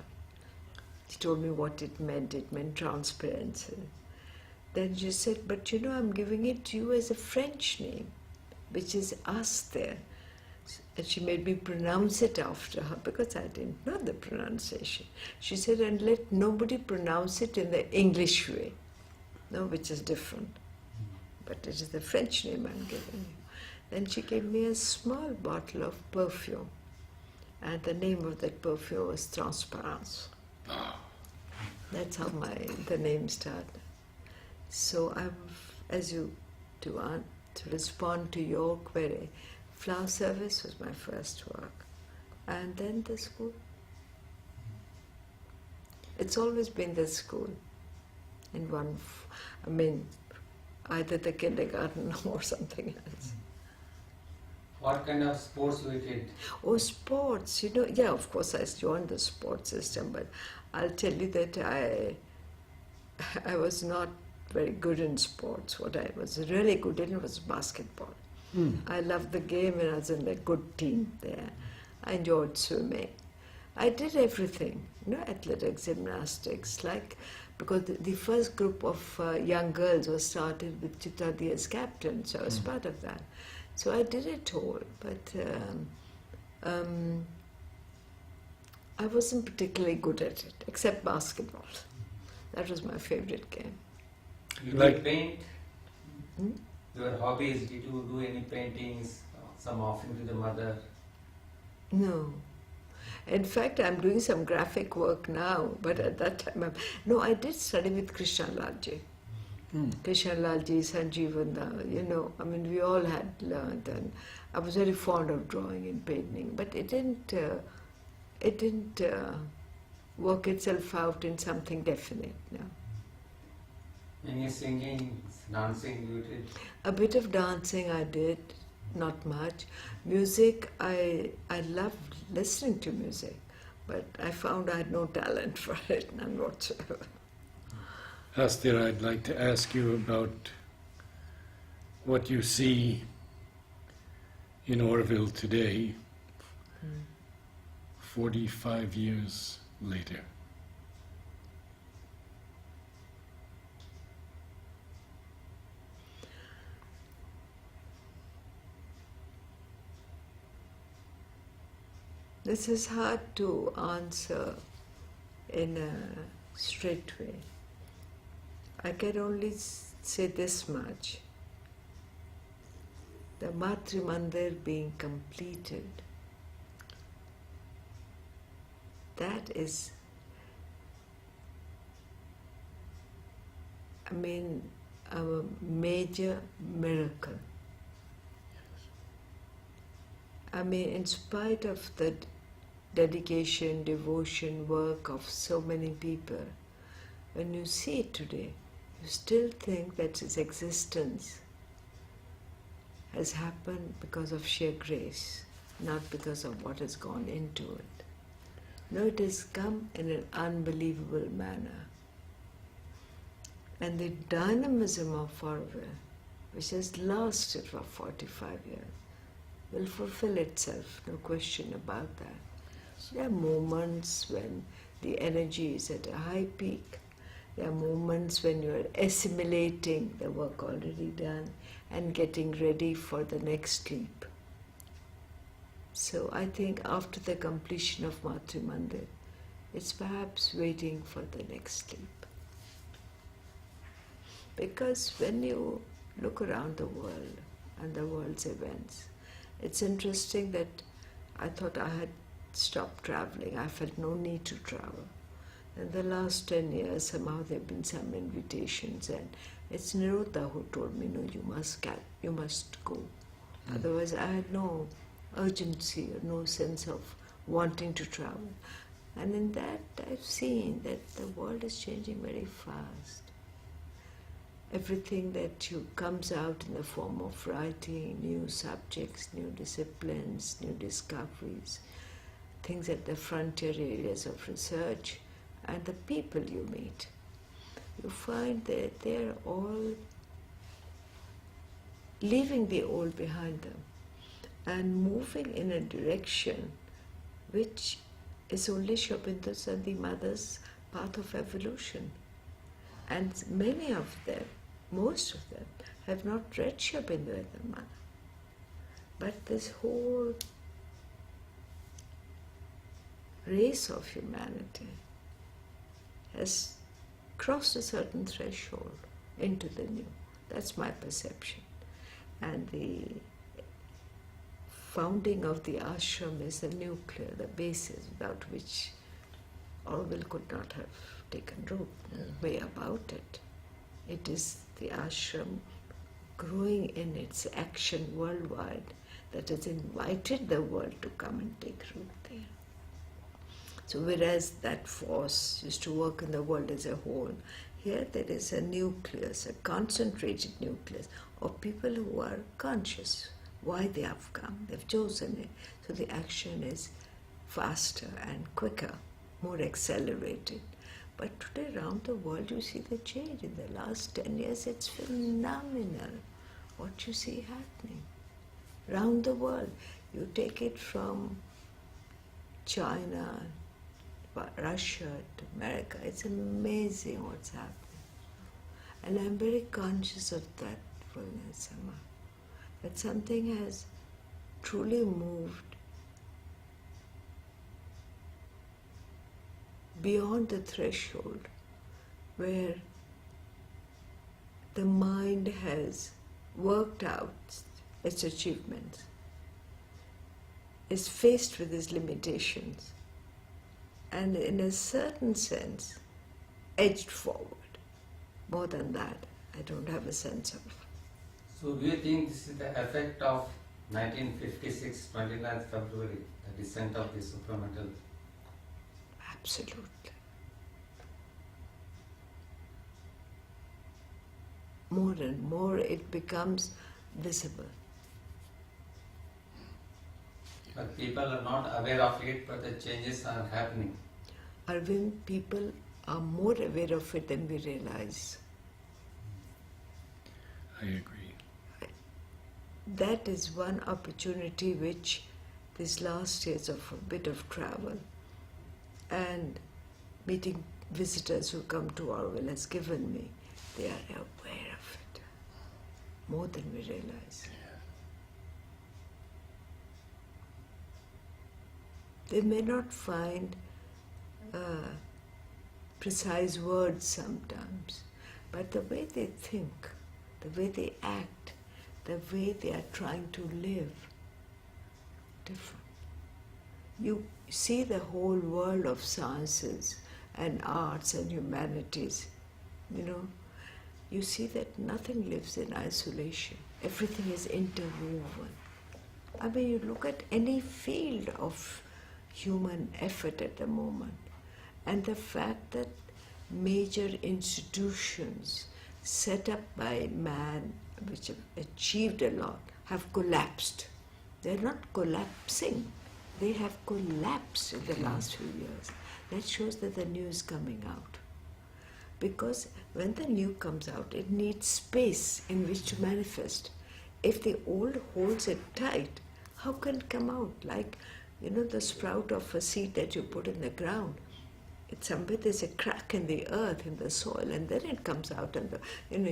She told me what it meant. It meant transparency. Then she said, but I'm giving it to you as a French name, which is Aster. And she made me pronounce it after her because I didn't know the pronunciation. She said, and let nobody pronounce it in the English way. No, which is different. But it is the French name I'm giving you. Then she gave me a small bottle of perfume. And the name of that perfume was Transparence. That's how the name started. So to respond to your query, flower service was my first work. And then the school. It's always been the school. In either the kindergarten or something else. What kind of sports you did? Oh, sports, yeah, of course I joined the sports system, but I'll tell you that I was not very good in sports. What I was really good in was basketball. I loved the game and I was in a good team there. I enjoyed swimming. I did everything, athletics, gymnastics, because the first group of young girls was started with Chitradi as captain, so I was part of that. So I did it all, but I wasn't particularly good at it, except basketball. That was my favorite game. You Like- did paint? Hmm? Your hobbies, did you do any paintings, some offering to the mother? No. In fact, I'm doing some graphic work now, but at that time, I did study with Krishna Lalji. Krishna Lalji, Sanjeevanda, we all had learned, and I was very fond of drawing and painting, but it didn't work itself out in something definite. No. Any singing, dancing you did? A bit of dancing I did, not much. Music, I loved listening to music, but I found I had no talent for it, none whatsoever. Aster, I'd like to ask you about what you see in Auroville today, 45 years later. This is hard to answer in a straight way. I can only say this much. The Matri Mandir being completed, that is, a major miracle. In spite of the dedication, devotion, work of so many people, when you see it today, you still think that its existence has happened because of sheer grace, not because of what has gone into it. No, it has come in an unbelievable manner. And the dynamism of Auroville, which has lasted for 45 years, will fulfill itself, no question about that. There are moments when the energy is at a high peak. There are moments when you're assimilating the work already done and getting ready for the next leap. So I think after the completion of Matri Mandir, it's perhaps waiting for the next leap. Because when you look around the world and the world's events, it's interesting that I thought I had stopped traveling. I felt no need to travel. In the last 10 years, somehow there have been some invitations, and it's Niruddha who told me, no, you must go. Otherwise, I had no urgency or no sense of wanting to travel. And in that, I've seen that the world is changing very fast. Everything that comes out in the form of writing, new subjects, new disciplines, new discoveries, things at the frontier areas of research, and the people you meet, you find that they're all leaving the old behind them and moving in a direction which is only Sri Aurobindo's and the mother's path of evolution. And many of them, most of them, have not read Sri Aurobindo and the mother. But this whole race of humanity has crossed a certain threshold into the new. That's my perception. And the founding of the ashram is the nuclear, the basis without which Auroville could not have taken root. Way about it. It is the ashram growing in its action worldwide that has invited the world to come and take root there. So whereas that force used to work in the world as a whole, here there is a nucleus, a concentrated nucleus of people who are conscious why they have come. They've chosen it. So the action is faster and quicker, more accelerated. But today around the world you see the change. In the last 10 years it's phenomenal what you see happening. Around the world, you take it from China, Russia to America, it's amazing what's happening. And I'm very conscious of that, Purnasama, that something has truly moved beyond the threshold where the mind has worked out its achievements, is faced with its limitations, and in a certain sense, edged forward. More than that, I don't have a sense of. So do you think this is the effect of 1956, 29th February, the descent of the supramental? Absolutely. More and more it becomes visible. But people are not aware of it, but the changes are happening. Arvind, people are more aware of it than we realize. I agree. That is one opportunity which these last years of a bit of travel and meeting visitors who come to Auroville has given me. They are aware of it more than we realize. They may not find precise words sometimes, but the way they think, the way they act, the way they are trying to live, different. You see the whole world of sciences and arts and humanities, you see that nothing lives in isolation. Everything is interwoven. I mean, you look at any field of human effort at the moment, and the fact that major institutions set up by man, which have achieved a lot, have collapsed. They're not collapsing. They have collapsed in the last few years. That shows that the new is coming out. Because when the new comes out, it needs space in which to manifest. If the old holds it tight, how can it come out? Like, the sprout of a seed that you put in the ground. It's somewhere there's a crack in the earth, in the soil, and then it comes out and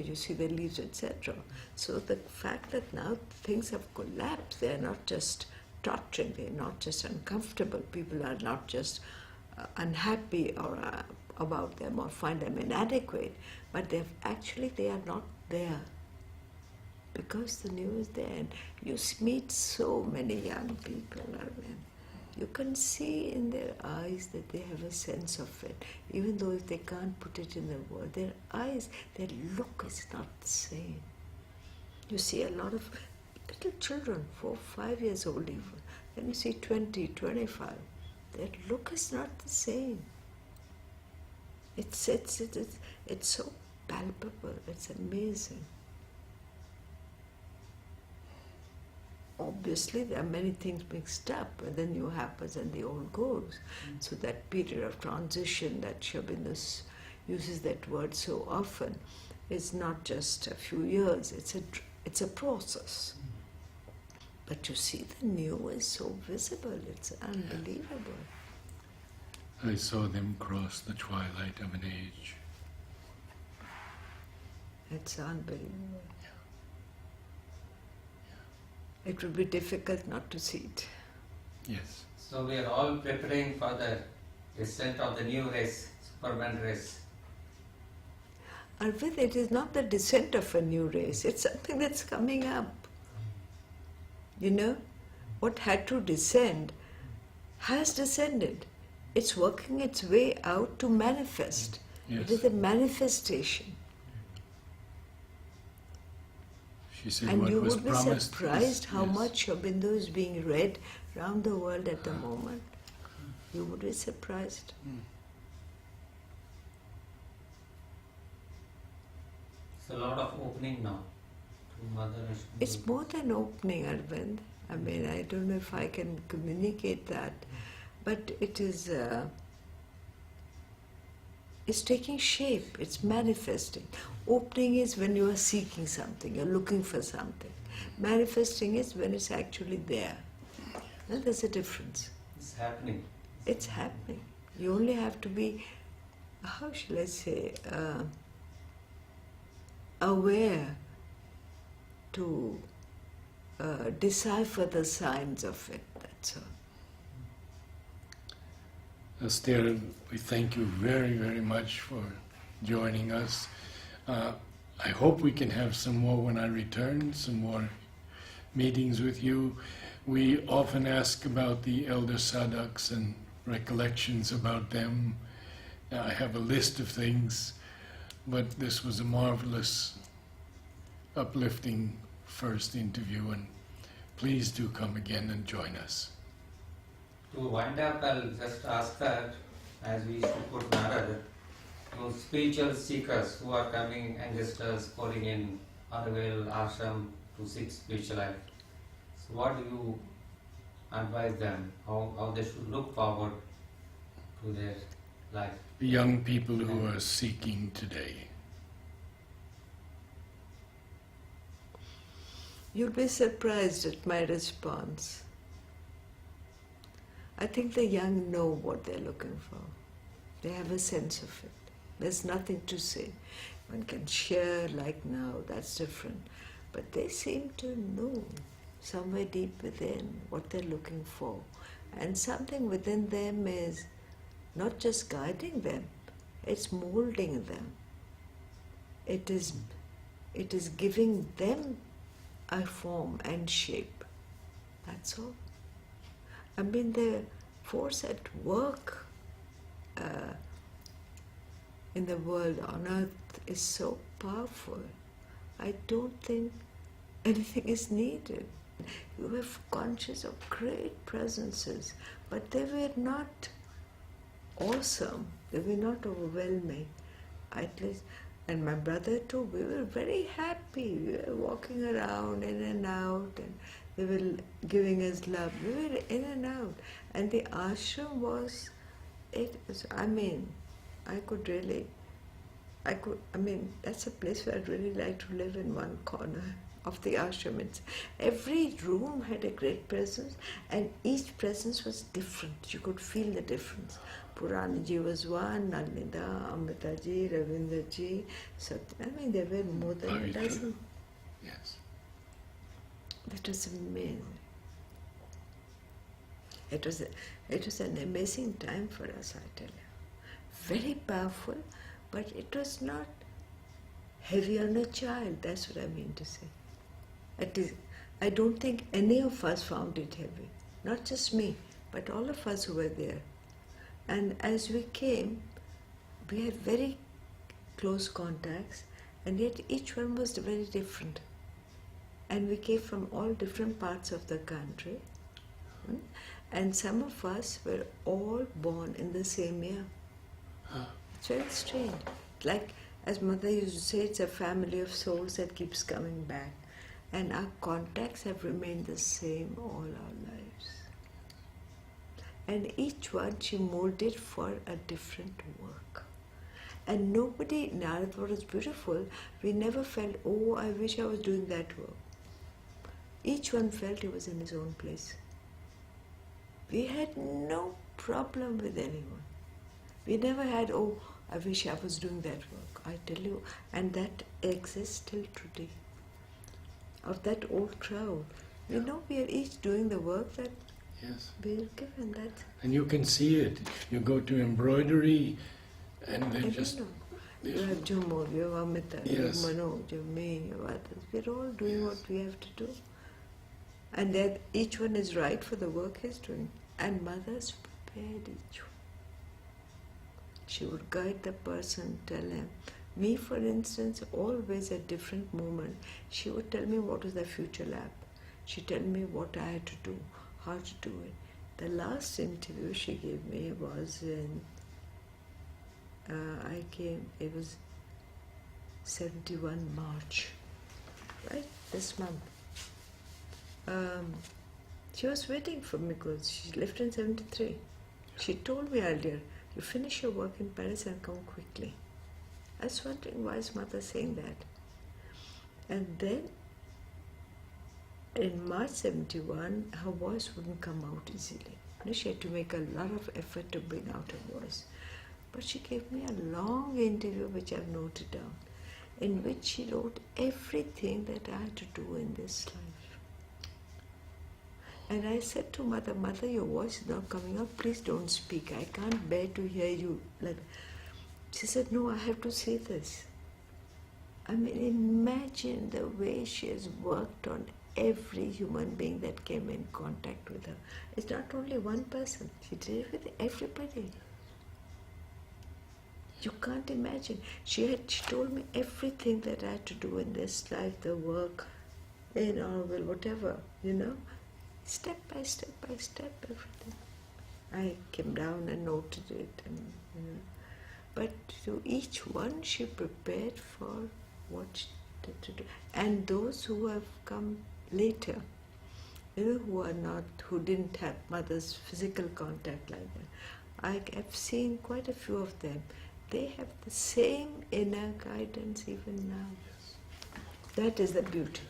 you see the leaves, etc. So the fact that now things have collapsed, they're not just tottering, they're not just uncomfortable, people are not just unhappy or about them or find them inadequate, but they are not there. Because the new is there, and you meet so many young people, you can see in their eyes that they have a sense of it, even though if they can't put it in the word. Their eyes, their look is not the same. You see a lot of little children, 4, 5 years old even, then you see 20, 25. Their look is not the same. It's so palpable, it's amazing. Obviously, there are many things mixed up, and the new happens and the old goes. So that period of transition that Sri Aurobindo uses that word so often is not just a few years, it's a process. But you see, the new is so visible, it's unbelievable. I saw them cross the twilight of an age. It's unbelievable. It would be difficult not to see it. Yes. So we are all preparing for the descent of the new race, Superman race. Arvind, it is not the descent of a new race, it's something that's coming up. You know, what had to descend has descended. It's working its way out to manifest. Yes. It is a manifestation. She said And what you was would be promised surprised how yes. much Sri Aurobindo is being read around the world at the moment. You would be surprised. It's a lot of opening now to Mother Vishnu. It's more than opening, Arvind. I mean, I don't know if I can communicate that, but it's taking shape, it's manifesting. Opening is when you are seeking something, you're looking for something. Manifesting is when it's actually there. Well, there's a difference. It's happening. It's happening. You only have to be, how shall I say, aware to decipher the signs of it, that's all. Aster, we thank you very, very much for joining us. I hope we can have some more when I return, some more meetings with you. We often ask about the elder sadhaks and recollections about them. I have a list of things, but this was a marvelous, uplifting first interview, and please do come again and join us. To wind up, I'll just ask that, as we used to put Narad, to spiritual seekers who are coming and just pouring in Auroville, Ashram to seek spiritual life. So what do you advise them? How they should look forward to their life? The young people who are seeking today. You'll be surprised at my response. I think the young know what they're looking for. They have a sense of it. There's nothing to say. One can share like now, that's different. But they seem to know somewhere deep within what they're looking for. And something within them is not just guiding them, it's molding them. It is giving them a form and shape. That's all. I mean, the force at work in the world on earth is so powerful. I don't think anything is needed. You were conscious of great presences, but they were not awesome. They were not overwhelming. At least, and my brother too, we were very happy. We were walking around in and out, and they were giving us love. We were in and out. And the ashram was, that's a place where I'd really like to live in one corner. of the ashram. Every room had a great presence, and each presence was different. You could feel the difference. Puranaji was one, Nalnida, Amritaji, Ravindraji, Satya. I mean, there were more than a dozen. Yes. That was amazing. It was an amazing time for us, I tell you. Very powerful, but it was not heavy on a child. That's what I mean to say. I don't think any of us found it heavy. Not just me, but all of us who were there. And as we came, we had very close contacts, and yet each one was very different. And we came from all different parts of the country. And some of us were all born in the same year. It's very strange. Like, as Mother used to say, it's a family of souls that keeps coming back. And our contacts have remained the same all our lives. And each one she molded for a different work. And nobody, Narad, what was beautiful, we never felt, oh, I wish I was doing that work. Each one felt he was in his own place. We had no problem with anyone. We never had, oh, I wish I was doing that work. I tell you, and that exists till today. Of that old crowd. We know we are each doing the work that we are given. That. And you can see it. You go to embroidery and they just... You have Jumo, you have Amita, you have Manoj, you have me, you have others. We're all doing what we have to do. And that each one is right for the work he's doing. And Mother's prepared each one. She would guide the person, tell him. Me, for instance, always at different moment, she would tell me what was the future lab. She'd tell me what I had to do, how to do it. The last interview she gave me was in, it was 71 March, right, this month. She was waiting for me because she left in 73. She told me earlier, you finish your work in Paris and come quickly. I was wondering why is Mother saying that. And then in March 71, her voice wouldn't come out easily. She had to make a lot of effort to bring out her voice. But she gave me a long interview which I've noted down, in which she wrote everything that I had to do in this life. And I said to Mother, Mother, your voice is not coming out, please don't speak. I can't bear to hear you. She said, no, I have to say this. I mean, imagine the way she has worked on every human being that came in contact with her. It's not only one person. She did it with everybody. You can't imagine. She told me everything that I had to do in this life, the work in Auroville, whatever, step by step by step, everything. I came down and noted it, but to each one she prepared for what she had to do. And those who have come later, who didn't have Mother's physical contact like that, I have seen quite a few of them. They have the same inner guidance even now. That is the beauty.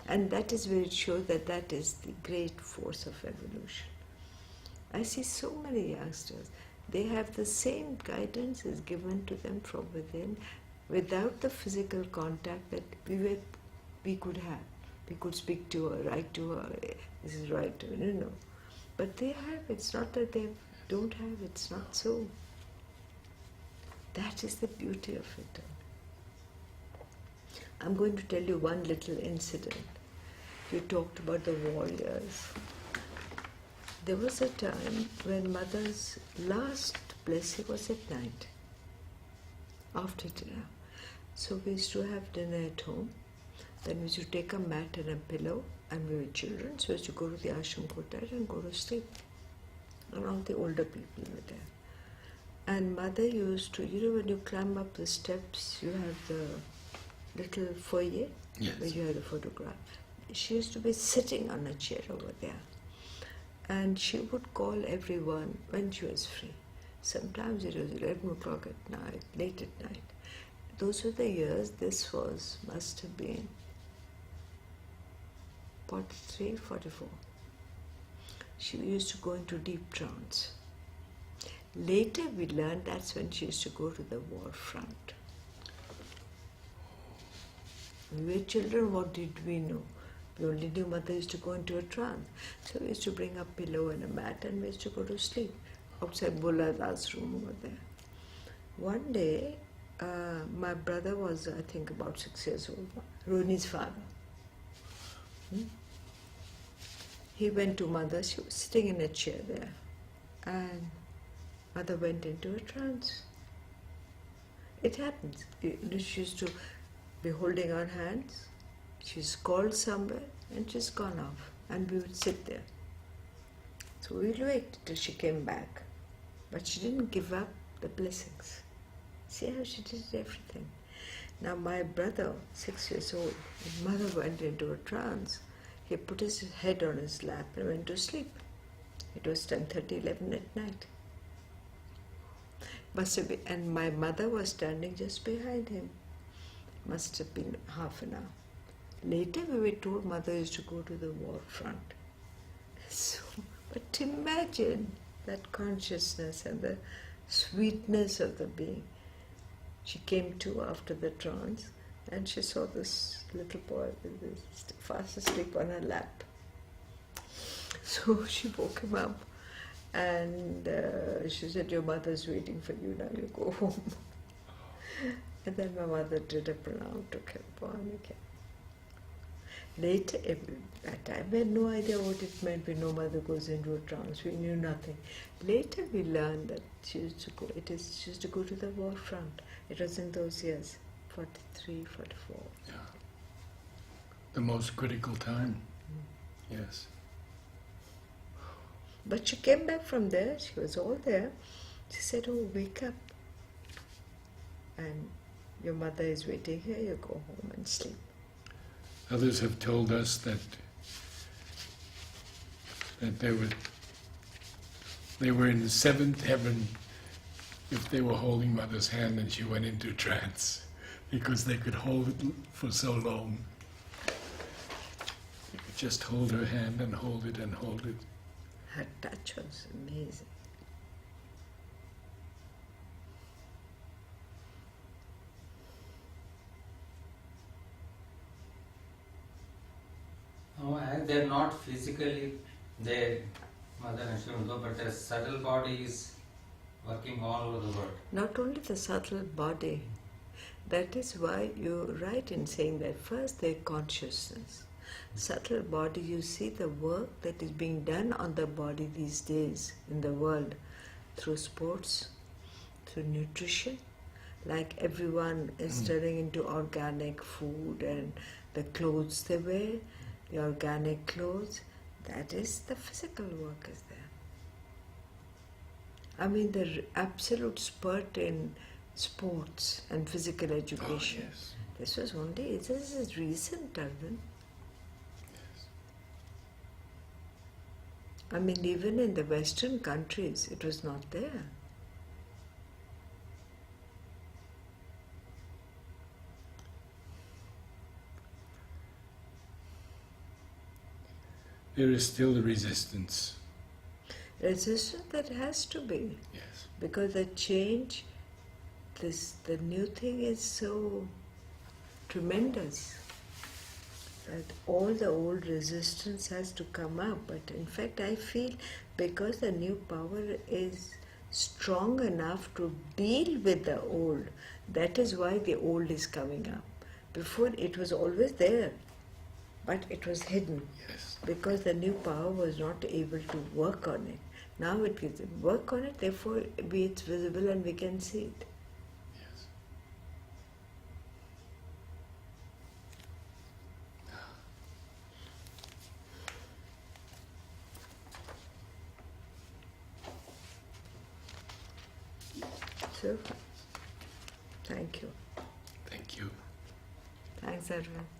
And that is where it shows that is the great force of evolution. I see so many youngsters, they have the same guidance is given to them from within without the physical contact that we could have. We could speak to her, write to her, this is right, But they have, it's not that they don't have, it's not so. That is the beauty of it. I'm going to tell you one little incident. You talked about the warriors. There was a time when Mother's last blessing was at night, after dinner. So we used to have dinner at home. Then we used to take a mat and a pillow, and we were children, so we used to go to the ashram cottage and go to sleep. And all the older people were there. And Mother used to, when you climb up the steps, you have the little foyer where you had a photograph. She used to be sitting on a chair over there. And she would call everyone when she was free. Sometimes it was 11 o'clock at night, late at night. Those were the years, must have been 43, 44. She used to go into deep trance. Later we learned that's when she used to go to the war front. We were children, what did we know? We only knew mother used to go into a trance. So we used to bring a pillow and a mat and we used to go to sleep outside Bulada's room over there. One day, my brother was, I think, about 6 years old, Roni's father. He went to mother, she was sitting in a chair there, and mother went into a trance. It happens. She used to be holding our hands, she's called somewhere, and she's gone off, and we would sit there. So we'll wait till she came back, but she didn't give up the blessings. See how she did everything. Now my brother, 6 years old, his mother went into a trance. He put his head on his lap and went to sleep. It was 10:30, 11 at night. Must have been, and my mother was standing just behind him. Must have been half an hour. Later we were told mother used to go to the war front. So, but imagine that consciousness and the sweetness of the being. She came to after the trance and she saw this little boy fast asleep on her lap. So she woke him up and she said, your mother's waiting for you, now you go home. And then my mother did a pranam, took him on again. Later, at that time we had no idea what it meant. We know mother goes into a trance. We knew nothing. Later we learned that she used to go. She used to go to the war front. It was in those years, 43, 44. Yeah. The most critical time. Yes. But she came back from there. She was all there. She said, "Oh, wake up, and your mother is waiting here. You go home and sleep." Others have told us that they were in the seventh heaven if they were holding mother's hand and she went into trance, because they could hold it for so long. They could just hold her hand and hold it and hold it. Her touch was amazing. As they're not physically there, Mother and Shiva, but their subtle body is working all over the world. Not only the subtle body, that is why you're right in saying that first their consciousness. Subtle body, you see the work that is being done on the body these days in the world through sports, through nutrition, like everyone is turning into organic food and the clothes they wear, the organic clothes, that is the physical work is there. I mean the absolute spurt in sports and physical education. Oh, yes. This is recent, Arvind. Yes. I mean even in the Western countries it was not there. There is still a resistance. Resistance that has to be. Yes. Because the change, the new thing is so tremendous that all the old resistance has to come up. But in fact I feel because the new power is strong enough to deal with the old, that is why the old is coming up. Before it was always there, but it was hidden. Yes. Because the new power was not able to work on it. Now it can work on it, therefore it's visible and we can see it. Yes. So, thank you. Thank you. Thanks, Arvind.